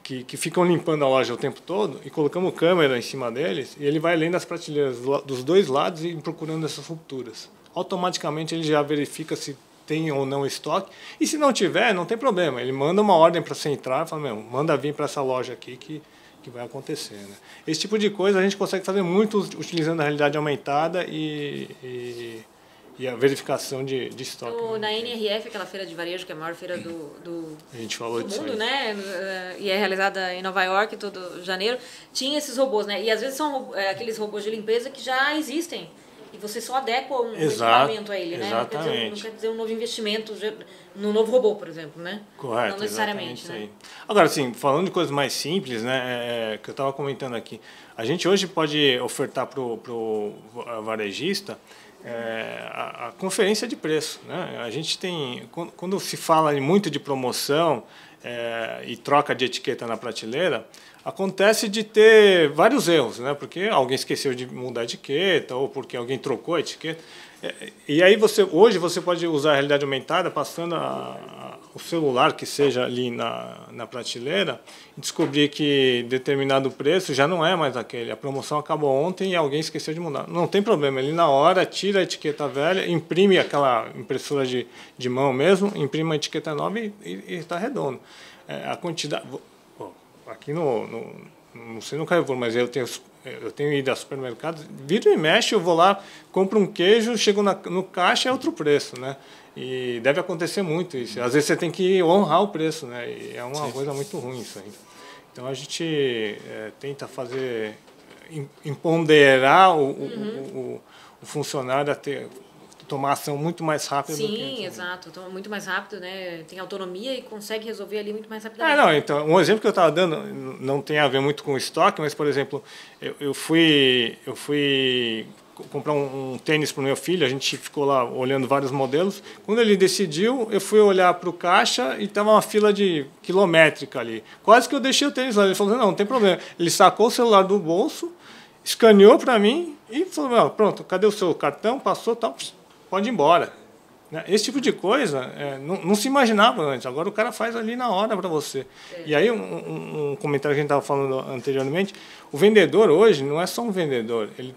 que ficam limpando a loja o tempo todo, e colocamos câmera em cima deles, e ele vai lendo as prateleiras dos dois lados e procurando essas rupturas. Automaticamente ele já verifica se tem ou não estoque, e se não tiver, não tem problema. Ele manda uma ordem para você entrar, fala, manda vir para essa loja aqui que vai acontecer. Né? Esse tipo de coisa a gente consegue fazer muito utilizando a realidade aumentada e a verificação de estoque. Na NRF, aquela feira de varejo, que é a maior feira do a gente falou do disso mundo, aí. Né? E é realizada em Nova York todo janeiro, tinha esses robôs, né? E às vezes são aqueles robôs de limpeza que já existem. E você só adequa um equipamento a ele, né? Exatamente. Não quer dizer um novo investimento no novo robô, por exemplo, né? Correto. Não necessariamente, né? Aí. Agora, assim, falando de coisas mais simples, né, que eu estava comentando aqui, a gente hoje pode ofertar para o varejista a conferência de preço, né? A gente tem, quando se fala muito de promoção e troca de etiqueta na prateleira, acontece de ter vários erros, né? Porque alguém esqueceu de mudar a etiqueta ou porque alguém trocou a etiqueta. E aí hoje você pode usar a realidade aumentada passando o celular que seja ali na prateleira e descobrir que determinado preço já não é mais aquele. A promoção acabou ontem e alguém esqueceu de mudar. Não tem problema, ele na hora tira a etiqueta velha, imprime aquela impressora de mão mesmo, imprime a etiqueta nova e está redondo. A quantidade... Aqui não sei no Carrefour, mas eu tenho ido a supermercados, vira e mexe, eu vou lá, compro um queijo, chego no caixa, é outro preço, né? E deve acontecer muito isso. Às vezes você tem que honrar o preço, né? E é uma coisa muito ruim isso aí. Então a gente tenta fazer, empoderar o funcionário a tomar ação muito mais rápido. Sim, exato. Toma muito mais rápido, né? Tem autonomia e consegue resolver ali muito mais rapidamente. Então, um exemplo que eu estava dando não tem a ver muito com o estoque, mas, por exemplo, eu fui comprar um tênis para o meu filho, a gente ficou lá olhando vários modelos. Quando ele decidiu, eu fui olhar para o caixa e estava uma fila quilométrica ali. Quase que eu deixei o tênis lá. Ele falou, não tem problema. Ele sacou o celular do bolso, escaneou para mim e falou, pronto, cadê o seu cartão? Passou, tal, pode ir embora. Esse tipo de coisa não se imaginava antes. Agora o cara faz ali na hora para você. E aí um comentário que a gente estava falando anteriormente, o vendedor hoje não é só um vendedor, ele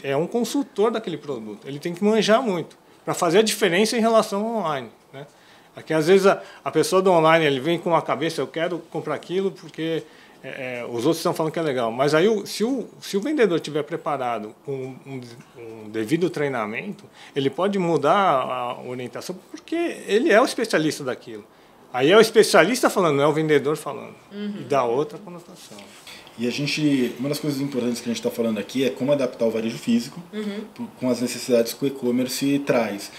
é um consultor daquele produto. Ele tem que manjar muito para fazer a diferença em relação ao online. Né? Aqui às vezes a pessoa do online ele vem com a cabeça, eu quero comprar aquilo porque os outros estão falando que é legal. Mas aí se o vendedor estiver preparado com um devido treinamento, ele pode mudar a orientação porque ele é o especialista daquilo. Aí é o especialista falando, não é o vendedor falando. E dá outra conotação. E uma das coisas importantes que a gente está falando aqui é como adaptar o varejo físico com as necessidades que o e-commerce traz.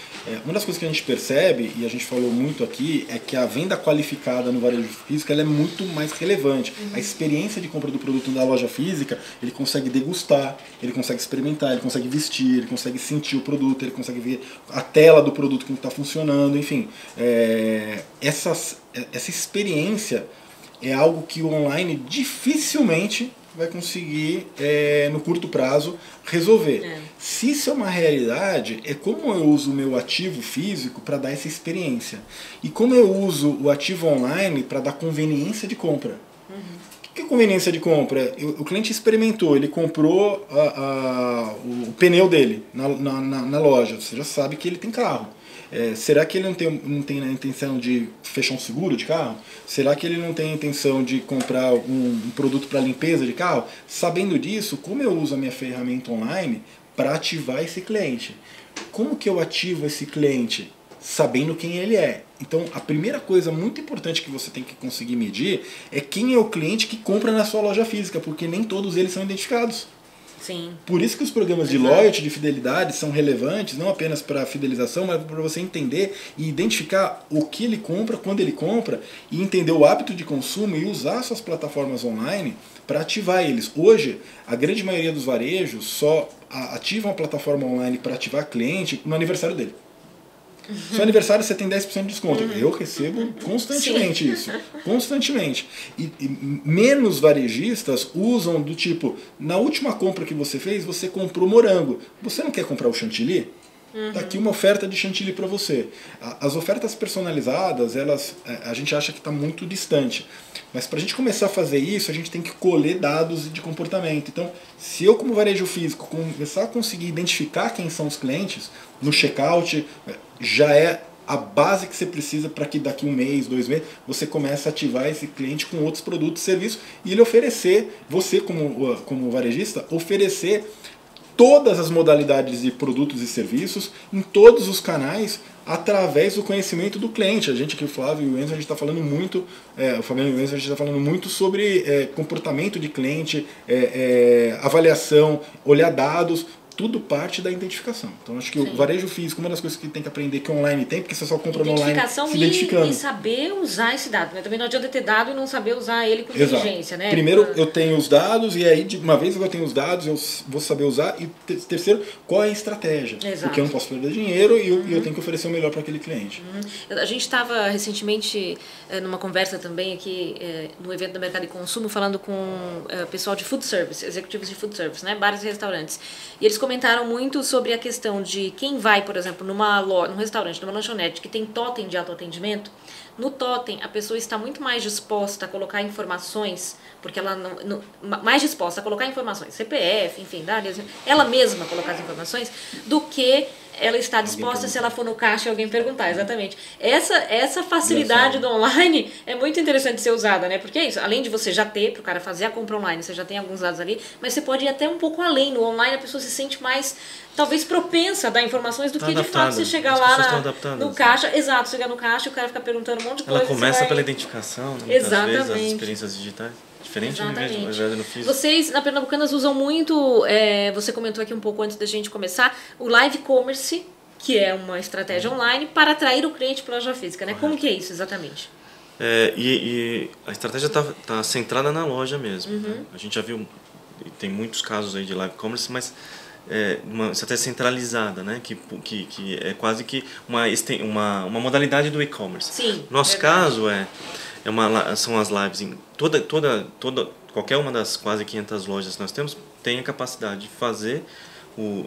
Uma das coisas que a gente percebe, e a gente falou muito aqui, é que a venda qualificada no varejo físico ela é muito mais relevante. A experiência de compra do produto na loja física, ele consegue degustar, ele consegue experimentar, ele consegue vestir, ele consegue sentir o produto, ele consegue ver a tela do produto como está funcionando, enfim. Essa experiência é algo que o online dificilmente vai conseguir, no curto prazo, resolver. Se isso é uma realidade, é como eu uso o meu ativo físico para dar essa experiência. E como eu uso o ativo online para dar conveniência de compra. O que é conveniência de compra? O cliente experimentou, ele comprou o pneu dele na loja. Você já sabe que ele tem carro. Será que ele não tem a intenção de fechar um seguro de carro? Será que ele não tem a intenção de comprar um produto para limpeza de carro? Sabendo disso, como eu uso a minha ferramenta online para ativar esse cliente? Como que eu ativo esse cliente? Sabendo quem ele é. Então, a primeira coisa muito importante que você tem que conseguir medir é quem é o cliente que compra na sua loja física, porque nem todos eles são identificados. Sim. Por isso que os programas de loyalty, de fidelidade, são relevantes, não apenas para fidelização, mas para você entender e identificar o que ele compra, quando ele compra, e entender o hábito de consumo e usar suas plataformas online para ativar eles. Hoje, a grande maioria dos varejos só ativam a plataforma online para ativar cliente no aniversário dele. Seu aniversário você tem 10% de desconto. Eu recebo constantemente isso. Constantemente. E menos varejistas usam do tipo, na última compra que você fez, você comprou morango. Você não quer comprar o chantilly? Tá aqui uma oferta de chantilly para você. As ofertas personalizadas, a gente acha que está muito distante. Mas para a gente começar a fazer isso, a gente tem que colher dados de comportamento. Então, se eu como varejo físico começar a conseguir identificar quem são os clientes, no checkout, já é a base que você precisa para que daqui 1 mês, 2 meses, você comece a ativar esse cliente com outros produtos e serviços e ele oferecer, você como varejista, oferecer todas as modalidades de produtos e serviços em todos os canais através do conhecimento do cliente. A gente aqui, o Flávio e o Enzo, a gente está falando muito, o Fabiano e o Enzo, a gente está falando muito sobre comportamento de cliente, avaliação, olhar dados, tudo parte da identificação. Então acho que o varejo físico, uma das coisas que tem que aprender que online tem, porque você só compra no online se identificando. E saber usar esse dado. Né? Também não adianta ter dado e não saber usar ele com inteligência. Né? Primeiro eu tenho os dados e aí de uma vez que eu tenho os dados eu vou saber usar e terceiro, qual é a estratégia? Exato. Porque eu não posso perder dinheiro e eu tenho que oferecer o melhor para aquele cliente. A gente estava recentemente numa conversa também aqui no evento do Mercado e Consumo falando com pessoal de food service, executivos de food service, né? Bares e restaurantes. E eles comentaram muito sobre a questão de quem vai, por exemplo, num restaurante, numa lanchonete que tem totem de autoatendimento. No totem, a pessoa está muito mais disposta a colocar informações, porque ela mais disposta a colocar informações, CPF, enfim, ela mesma colocar as informações, do que ela está disposta se ela for no caixa e alguém perguntar, exatamente. Essa facilidade do online é muito interessante ser usada, né? Porque é isso, além de você já ter, para o cara fazer a compra online, você já tem alguns dados ali, mas você pode ir até um pouco além. No online a pessoa se sente mais, talvez, propensa a dar informações do que de fato você chegar lá no caixa. Exato, chegar no caixa e o cara ficar perguntando um monte de coisa. Ela começa pela identificação, né? Exatamente. Muitas vezes, as experiências digitais. Diferente no físico. Vocês, na Pernambucanas, usam muito, você comentou aqui um pouco antes da gente começar, o live commerce, que é uma estratégia online para atrair o cliente para a loja física, né? Como que é isso exatamente? E a estratégia está centrada na loja mesmo. Né? A gente já viu, tem muitos casos aí de live commerce, mas uma estratégia centralizada, né? Que é quase que uma modalidade do e-commerce. Sim. Nosso caso são as lives em qualquer uma das quase 500 lojas que nós temos tem a capacidade de fazer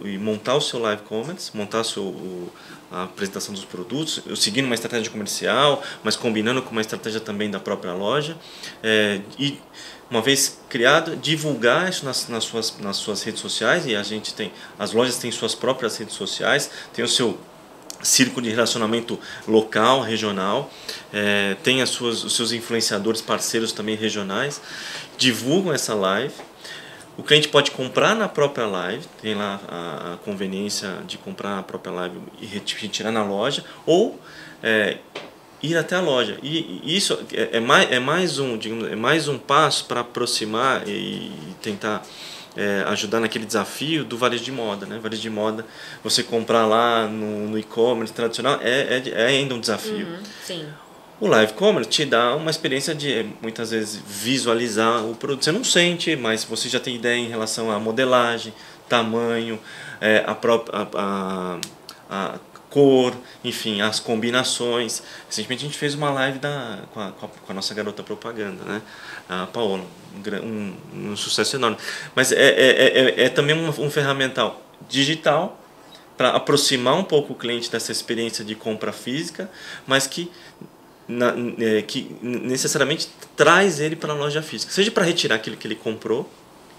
e montar o seu live commerce, montar a apresentação dos produtos, seguindo uma estratégia comercial, mas combinando com uma estratégia também da própria loja, e uma vez criado, divulgar isso nas suas redes sociais, e as lojas têm suas próprias redes sociais, tem o seu círculo de relacionamento local, regional, tem os seus influenciadores parceiros também regionais, divulgam essa live. O cliente pode comprar na própria live, tem lá a conveniência de comprar na própria live e retirar na loja, ou ir até a loja. E isso é mais um passo para aproximar e tentar ajudar naquele desafio do varejo de moda, né? Varejo de moda, você comprar lá no e-commerce tradicional é ainda um desafio. Sim. O live commerce te dá uma experiência de, muitas vezes, visualizar o produto. Você não sente, mas você já tem ideia em relação à modelagem, tamanho, a cor, enfim, as combinações. Recentemente a gente fez uma live com a nossa garota propaganda, né? A Paola, um sucesso enorme. Mas é também um ferramental digital para aproximar um pouco o cliente dessa experiência de compra física, mas que necessariamente traz ele para a loja física, seja para retirar aquilo que ele comprou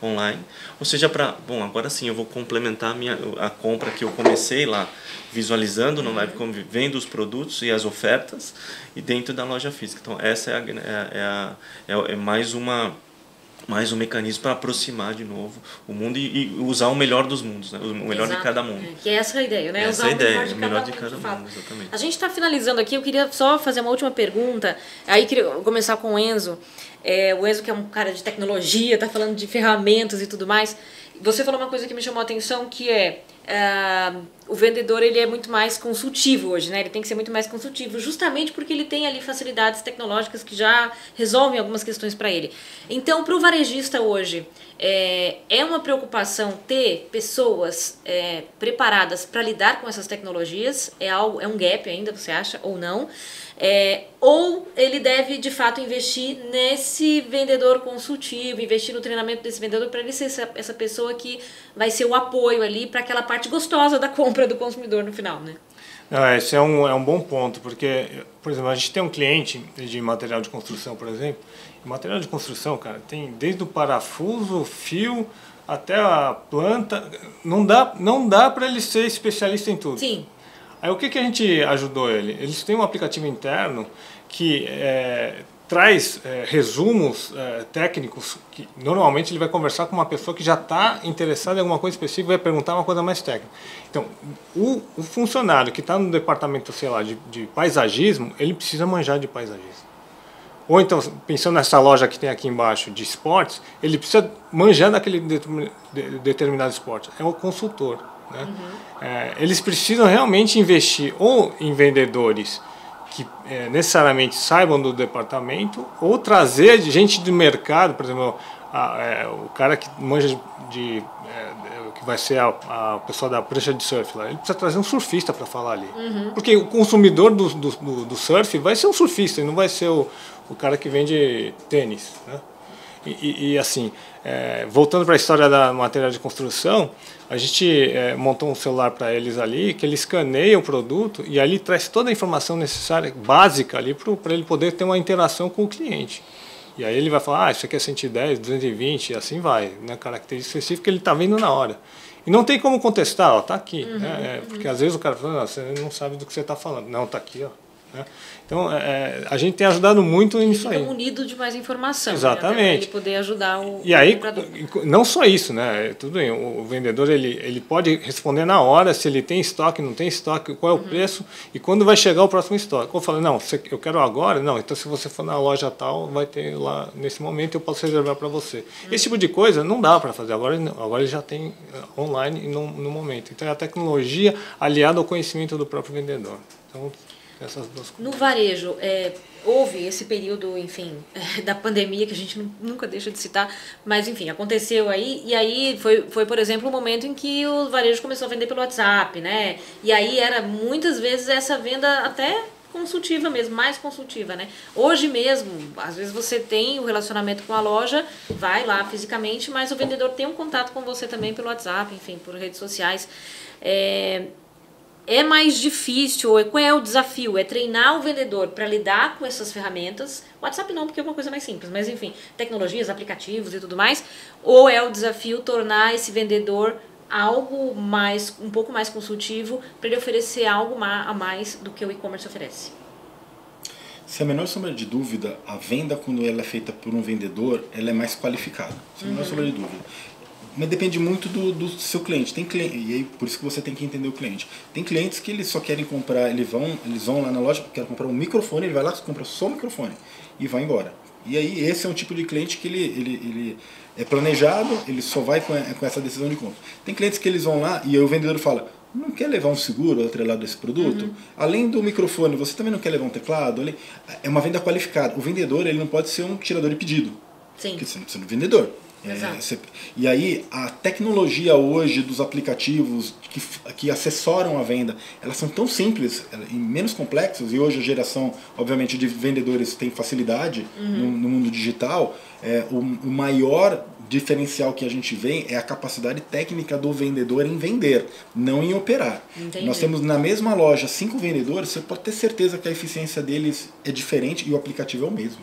online, ou seja para, agora sim eu vou complementar a compra que eu comecei lá visualizando no live, vendo os produtos e as ofertas e dentro da loja física. Então essa é mais um mecanismo para aproximar de novo o mundo e usar o melhor dos mundos, né? O melhor de cada mundo. Que é essa a ideia, né? Essa usar é a ideia, o melhor de cada mundo, exatamente. A gente está finalizando aqui, eu queria só fazer uma última pergunta, aí queria começar com o Enzo. O Enzo, que é um cara de tecnologia, está falando de ferramentas e tudo mais. Você falou uma coisa que me chamou a atenção, que o vendedor ele é muito mais consultivo hoje, né? Ele tem que ser muito mais consultivo, justamente porque ele tem ali facilidades tecnológicas que já resolvem algumas questões para ele. Então, para o varejista hoje, é uma preocupação ter pessoas preparadas para lidar com essas tecnologias? É um gap ainda, você acha, ou não? Ou ele deve, de fato, investir nesse vendedor consultivo, investir no treinamento desse vendedor para ele ser essa pessoa que vai ser o apoio ali para aquela parte gostosa da compra do consumidor no final, né? Esse é um bom ponto, porque, por exemplo, a gente tem um cliente de material de construção, por exemplo. E material de construção, cara, tem desde o parafuso, o fio, até a planta. Não dá para ele ser especialista em tudo. Sim. Aí o que a gente ajudou ele? Eles têm um aplicativo interno que traz resumos técnicos, que normalmente ele vai conversar com uma pessoa que já está interessada em alguma coisa específica, vai perguntar uma coisa mais técnica. Então, o funcionário que está no departamento, sei lá, de paisagismo, ele precisa manjar de paisagismo. Ou então, pensando nessa loja que tem aqui embaixo de esportes, ele precisa manjar daquele determinado esporte. É o consultor, né? Eles precisam realmente investir ou em vendedores que necessariamente saibam do departamento, ou trazer gente do mercado, por exemplo, o cara que manja que vai ser a pessoa da prancha de surf lá, ele precisa trazer um surfista para falar ali. Porque o consumidor do surf vai ser um surfista, e não vai ser o cara que vende tênis, né? E assim, voltando para a história da material de construção, a gente montou um celular para eles ali, que ele escaneia o produto e ali traz toda a informação necessária, básica ali, para ele poder ter uma interação com o cliente. E aí ele vai falar, isso aqui é 110, 220, e assim vai, né? Característica específica ele está vendo na hora. E não tem como contestar, ó, tá aqui. Né? Porque às vezes o cara fala, não, você não sabe do que você está falando. Não, tá aqui, ó. Né? Então, a gente tem ajudado muito nisso aí. Munido de mais informação. Exatamente. Né? Para ele poder ajudar o comprador. Não só isso, né? Tudo bem, o vendedor ele pode responder na hora se ele tem estoque, não tem estoque, qual é o preço e quando vai chegar o próximo estoque. Eu falo, não, eu quero agora, não, então se você for na loja tal, vai ter lá nesse momento, eu posso reservar para você. Esse tipo de coisa não dá para fazer, agora ele já tem online no momento. Então é a tecnologia aliada ao conhecimento do próprio vendedor. Então, essas duas coisas. No varejo, houve esse período, enfim, da pandemia que a gente nunca deixa de citar, mas enfim, aconteceu aí, e aí foi, por exemplo, o momento em que o varejo começou a vender pelo WhatsApp, né? E aí era muitas vezes essa venda até consultiva mesmo, mais consultiva, né? Hoje mesmo, às vezes você tem o relacionamento com a loja, vai lá fisicamente, mas o vendedor tem um contato com você também pelo WhatsApp, enfim, por redes sociais. É mais difícil, qual é o desafio? É treinar o vendedor para lidar com essas ferramentas. WhatsApp não, porque é uma coisa mais simples, mas enfim, tecnologias, aplicativos e tudo mais. Ou é o desafio tornar esse vendedor um pouco mais consultivo, para ele oferecer algo a mais do que o e-commerce oferece? Sem a menor sombra de dúvida, a venda, quando ela é feita por um vendedor, ela é mais qualificada. Sem a menor sombra de dúvida. Mas depende muito do seu cliente. Tem cliente, e aí por isso que você tem que entender o cliente. Tem clientes que eles só querem comprar, eles vão lá na loja, querem comprar um microfone, ele vai lá, compra só o microfone e vai embora. E aí esse é um tipo de cliente que ele é planejado, ele só vai com essa decisão de compra. Tem clientes que eles vão lá e aí o vendedor fala, não quer levar um seguro atrelado a esse produto? Além do microfone, você também não quer levar um teclado? É uma venda qualificada. O vendedor ele não pode ser um tirador de pedido. Sim. Porque você não precisa de vendedor. E aí a tecnologia hoje dos aplicativos que assessoram a venda, elas são tão simples e menos complexas, e hoje a geração, obviamente, de vendedores tem facilidade no mundo digital. O maior diferencial que a gente vê é a capacidade técnica do vendedor em vender, não em operar. Entendi. Nós temos na mesma loja 5 vendedores, você pode ter certeza que a eficiência deles é diferente e o aplicativo é o mesmo.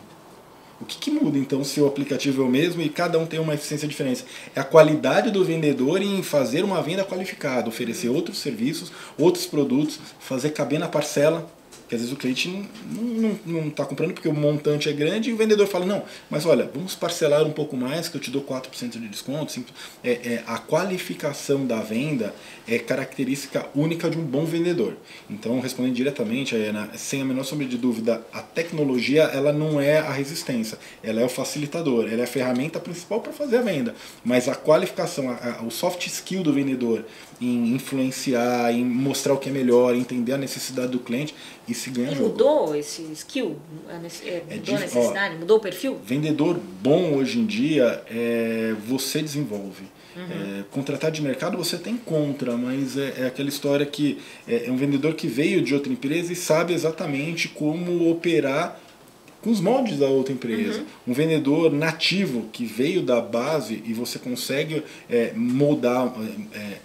O que muda então se o aplicativo é o mesmo e cada um tem uma eficiência diferente? É a qualidade do vendedor em fazer uma venda qualificada, oferecer outros serviços, outros produtos, fazer caber na parcela. Porque às vezes o cliente não está comprando porque o montante é grande e o vendedor fala, não, mas olha, vamos parcelar um pouco mais que eu te dou 4% de desconto. A qualificação da venda é característica única de um bom vendedor. Então, respondendo diretamente, sem a menor sombra de dúvida, a tecnologia ela não é a resistência, ela é o facilitador, ela é a ferramenta principal para fazer a venda. Mas a qualificação, o soft skill do vendedor em influenciar, em mostrar o que é melhor, entender a necessidade do cliente, e se ganha jogo. Mudou esse skill? Mudou a necessidade? Mudou o perfil? Vendedor bom hoje em dia, você desenvolve. Contratar de mercado você tem contra, mas é aquela história que é um vendedor que veio de outra empresa e sabe exatamente como operar com os moldes da outra empresa. Um vendedor nativo que veio da base e você consegue moldar,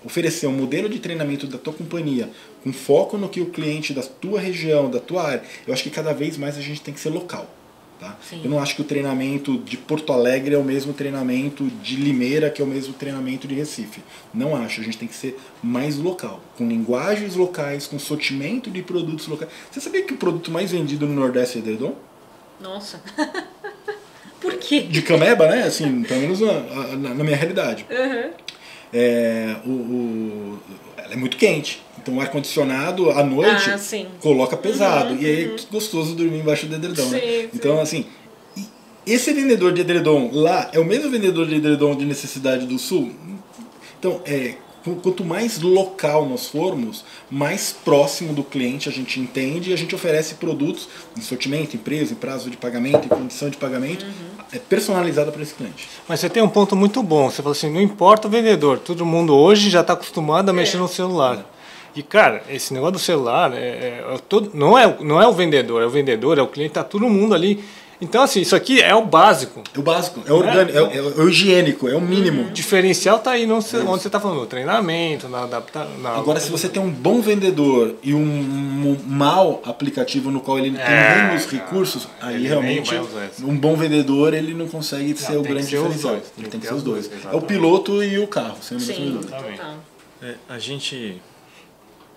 oferecer um modelo de treinamento da tua companhia com foco no que o cliente da tua região, da tua área. Eu acho que cada vez mais a gente tem que ser local. Tá? Eu não acho que o treinamento de Porto Alegre é o mesmo treinamento de Limeira, que é o mesmo treinamento de Recife. Não acho, a gente tem que ser mais local, com linguagens locais, com sortimento de produtos locais. Você sabia que o produto mais vendido no Nordeste é edredom? Nossa! Por quê? De Cameba, né? Assim, pelo menos na minha realidade. Ela é muito quente. Então o ar-condicionado à noite coloca pesado. E aí é que gostoso dormir embaixo do edredom. Né? Então, assim, esse vendedor de edredom lá é o mesmo vendedor de edredom de necessidade do Sul? Então, quanto mais local nós formos, mais próximo do cliente a gente entende e a gente oferece produtos em sortimento, em preço, em prazo de pagamento, em condição de pagamento, personalizada para esse cliente. Mas você tem um ponto muito bom, você falou assim, não importa o vendedor, todo mundo hoje já está acostumado a mexer no celular. E cara, esse negócio do celular não é o vendedor, é o cliente, está todo mundo ali. Então, assim, isso aqui é o básico. É o básico, é orgânico, é o higiênico, é o mínimo. O diferencial está aí onde você está falando, no treinamento, na adaptação. Agora, se você tem um bom vendedor e um mau aplicativo no qual ele tem menos recursos, aí realmente um bom vendedor ele não consegue ser o grande diferencial. Ele tem que ser os dois. É o piloto e o carro, sem dúvida. A gente,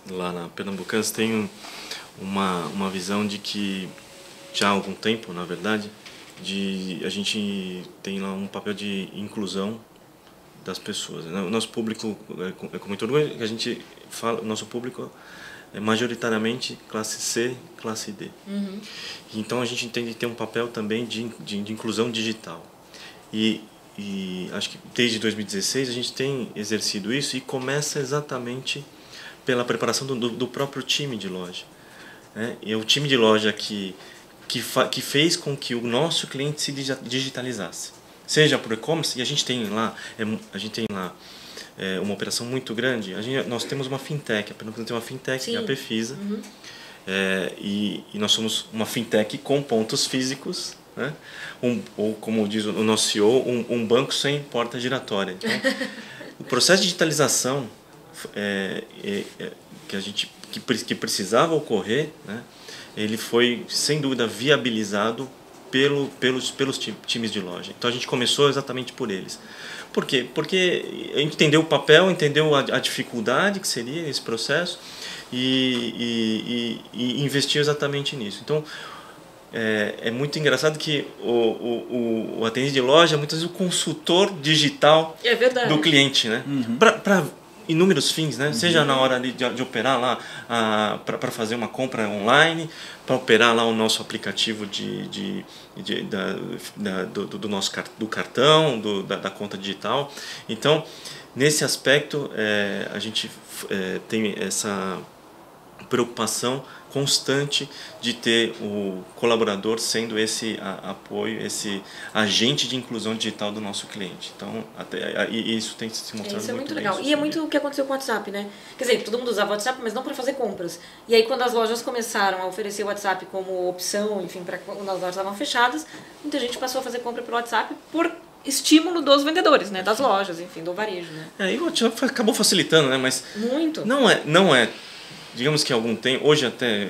lá na Pernambucanas, tem uma visão de que já há algum tempo, na verdade, a gente tem lá um papel de inclusão das pessoas. O nosso público, com muito orgulho, que a gente fala, o nosso público é majoritariamente classe C, classe D. Então a gente tem que ter um papel também de inclusão digital. E acho que desde 2016 a gente tem exercido isso e começa exatamente pela preparação do próprio time de loja. E é o time de loja que fez com que o nosso cliente se digitalizasse. Seja por e-commerce, e a gente tem lá uma operação muito grande. Nós temos uma fintech, apenas tem uma fintech, a Pefisa, e nós somos uma fintech com pontos físicos, né? Ou como diz o nosso CEO, um banco sem porta giratória. Então, o processo de digitalização que precisava ocorrer, né? Ele foi, sem dúvida, viabilizado pelos times de loja. Então a gente começou exatamente por eles. Por quê? Porque a gente entendeu o papel, entendeu a dificuldade que seria esse processo e investiu exatamente nisso. Então, é muito engraçado que o atendente de loja, muitas vezes o consultor digital do cliente, né? Para inúmeros fins, né? Seja na hora de operar lá para fazer uma compra online, para operar lá o nosso aplicativo do nosso cartão, da conta digital. Então, nesse aspecto, a gente tem essa preocupação constante de ter o colaborador sendo esse apoio, esse agente de inclusão digital do nosso cliente. Então, e isso tem se mostrado isso muito legal. bem. E é muito o que aconteceu com o WhatsApp, né? Quer dizer, todo mundo usava o WhatsApp, mas não para fazer compras. E aí, quando as lojas começaram a oferecer o WhatsApp como opção, enfim, para quando as lojas estavam fechadas, muita gente passou a fazer compra pelo WhatsApp por estímulo dos vendedores, né? Das lojas, enfim, do varejo, né? E o WhatsApp acabou facilitando, né? Mas muito. Não é. Digamos que algum tempo, hoje até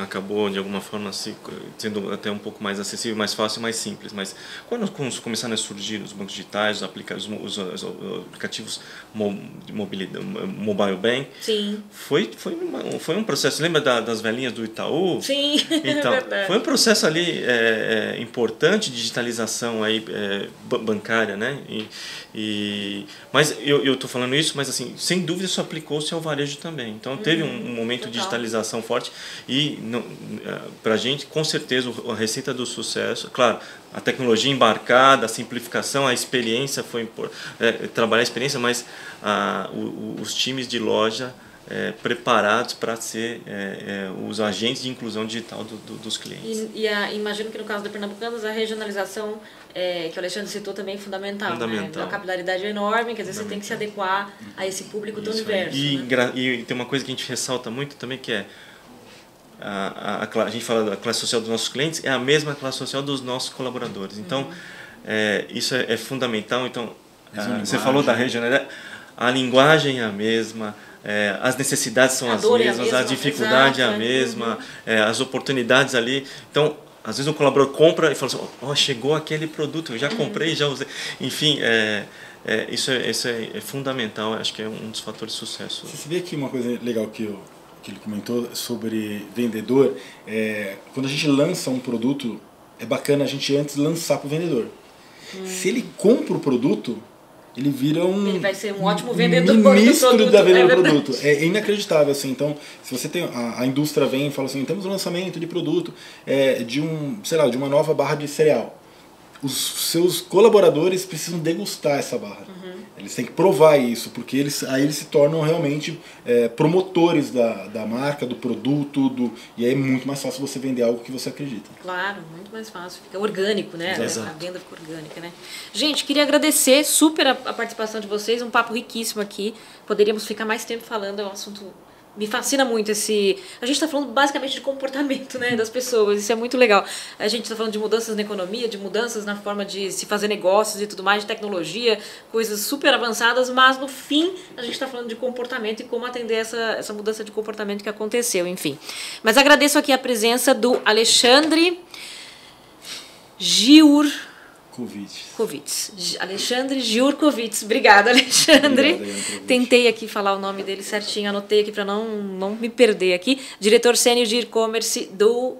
acabou de alguma forma sendo até um pouco mais acessível, mais fácil, mais simples, mas quando começaram a surgir os bancos digitais, os aplicativos de mobile bank, sim, foi um processo. Lembra das velhinhas do Itaú? Sim, então, é verdade. Foi um processo ali importante de digitalização aí, bancária, né? Mas eu estou falando isso, mas assim, sem dúvida isso aplicou-se ao varejo também. Então teve um momento de digitalização forte e para a gente, com certeza, a receita do sucesso, claro, a tecnologia embarcada, a simplificação, a experiência foi trabalhar a experiência, mas os times de loja preparados para ser os agentes de inclusão digital dos clientes. E imagino que no caso da Pernambucanas a regionalização que o Alexandre citou também é fundamental. Né? A capilaridade é enorme, quer dizer, você tem que se adequar a esse público do universo. E tem uma coisa que a gente ressalta muito também, que é a gente fala da classe social dos nossos clientes, é a mesma classe social dos nossos colaboradores. Então, isso é fundamental. Então, você falou da regionalidade, a linguagem é a mesma, as necessidades são as mesmas, a dificuldade é a mesma, as oportunidades ali. Então, às vezes o colaborador compra e fala assim, chegou aquele produto, eu já comprei, já usei. Enfim, isso é fundamental, acho que é um dos fatores de sucesso. Você vê aqui uma coisa legal que ele comentou sobre vendedor, quando a gente lança um produto, é bacana a gente antes lançar para o vendedor. Se ele compra o produto, ele vira ele vai ser um ótimo vendedor ministro da venda do produto. É inacreditável, assim. Então, se você tem a indústria vem e fala assim, temos um lançamento de produto de uma nova barra de cereal. Os seus colaboradores precisam degustar essa barra. Eles têm que provar isso, porque aí eles se tornam realmente promotores da marca, do produto, e aí é muito mais fácil você vender algo que você acredita. Claro, muito mais fácil. Fica orgânico, né? Exato. A venda fica orgânica, né? Gente, queria agradecer super a participação de vocês, um papo riquíssimo aqui. Poderíamos ficar mais tempo falando, é um assunto... Me fascina muito esse... A gente está falando basicamente de comportamento, né, das pessoas, isso é muito legal. A gente está falando de mudanças na economia, de mudanças na forma de se fazer negócios e tudo mais, de tecnologia, coisas super avançadas, mas no fim a gente está falando de comportamento e como atender essa mudança de comportamento que aconteceu, enfim. Mas agradeço aqui a presença do Alexandre Alexandre Giurkovits. Obrigada, Alexandre. Tentei aqui falar o nome dele certinho, anotei aqui para não me perder aqui. Diretor sênior de e-commerce do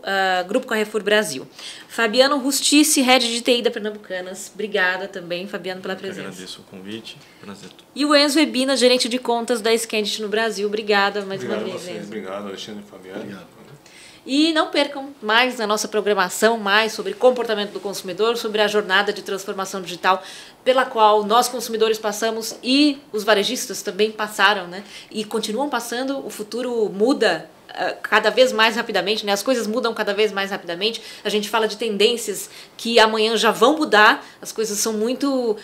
Grupo Carrefour Brasil. Fabiano Rustici, head de TI da Pernambucanas. Obrigada também, Fabiano, pela presença. Eu agradeço o convite. Prazer. E o Enzo Ebina, gerente de contas da Scandit no Brasil. Obrigada mais uma vez, Enzo. Obrigado, Alexandre e Fabiano. Obrigado. E não percam mais na nossa programação, mais sobre comportamento do consumidor, sobre a jornada de transformação digital pela qual nós consumidores passamos e os varejistas também passaram, né? E continuam passando, o futuro muda cada vez mais rapidamente, né? As coisas mudam cada vez mais rapidamente. A gente fala de tendências que amanhã já vão mudar, as coisas são muito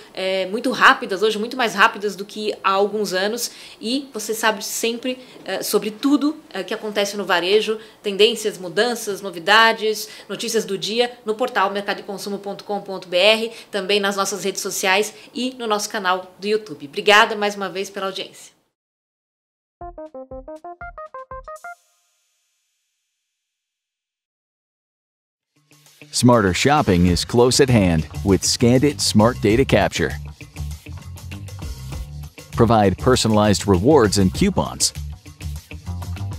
rápidas, hoje muito mais rápidas do que há alguns anos, e você sabe sempre sobre tudo que acontece no varejo, tendências, mudanças, novidades, notícias do dia, no portal mercadoeconsumo.com.br, também nas nossas redes sociais e no nosso canal do YouTube. Obrigada mais uma vez pela audiência. Smarter shopping is close at hand with Scandit Smart Data Capture. Provide personalized rewards and coupons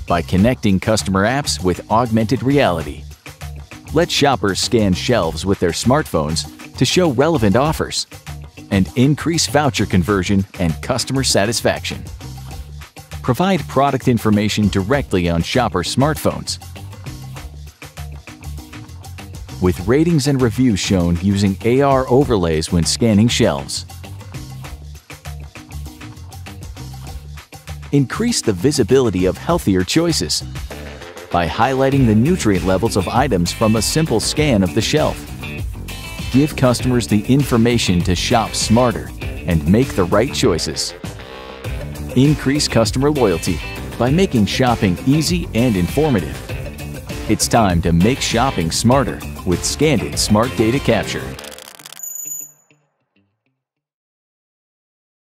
by connecting customer apps with augmented reality. Let shoppers scan shelves with their smartphones to show relevant offers and increase voucher conversion and customer satisfaction. Provide product information directly on shopper smartphones, with ratings and reviews shown using AR overlays when scanning shelves. Increase the visibility of healthier choices by highlighting the nutrient levels of items from a simple scan of the shelf. Give customers the information to shop smarter and make the right choices. Increase customer loyalty by making shopping easy and informative. It's time to make shopping smarter with Scandit Smart Data Capture.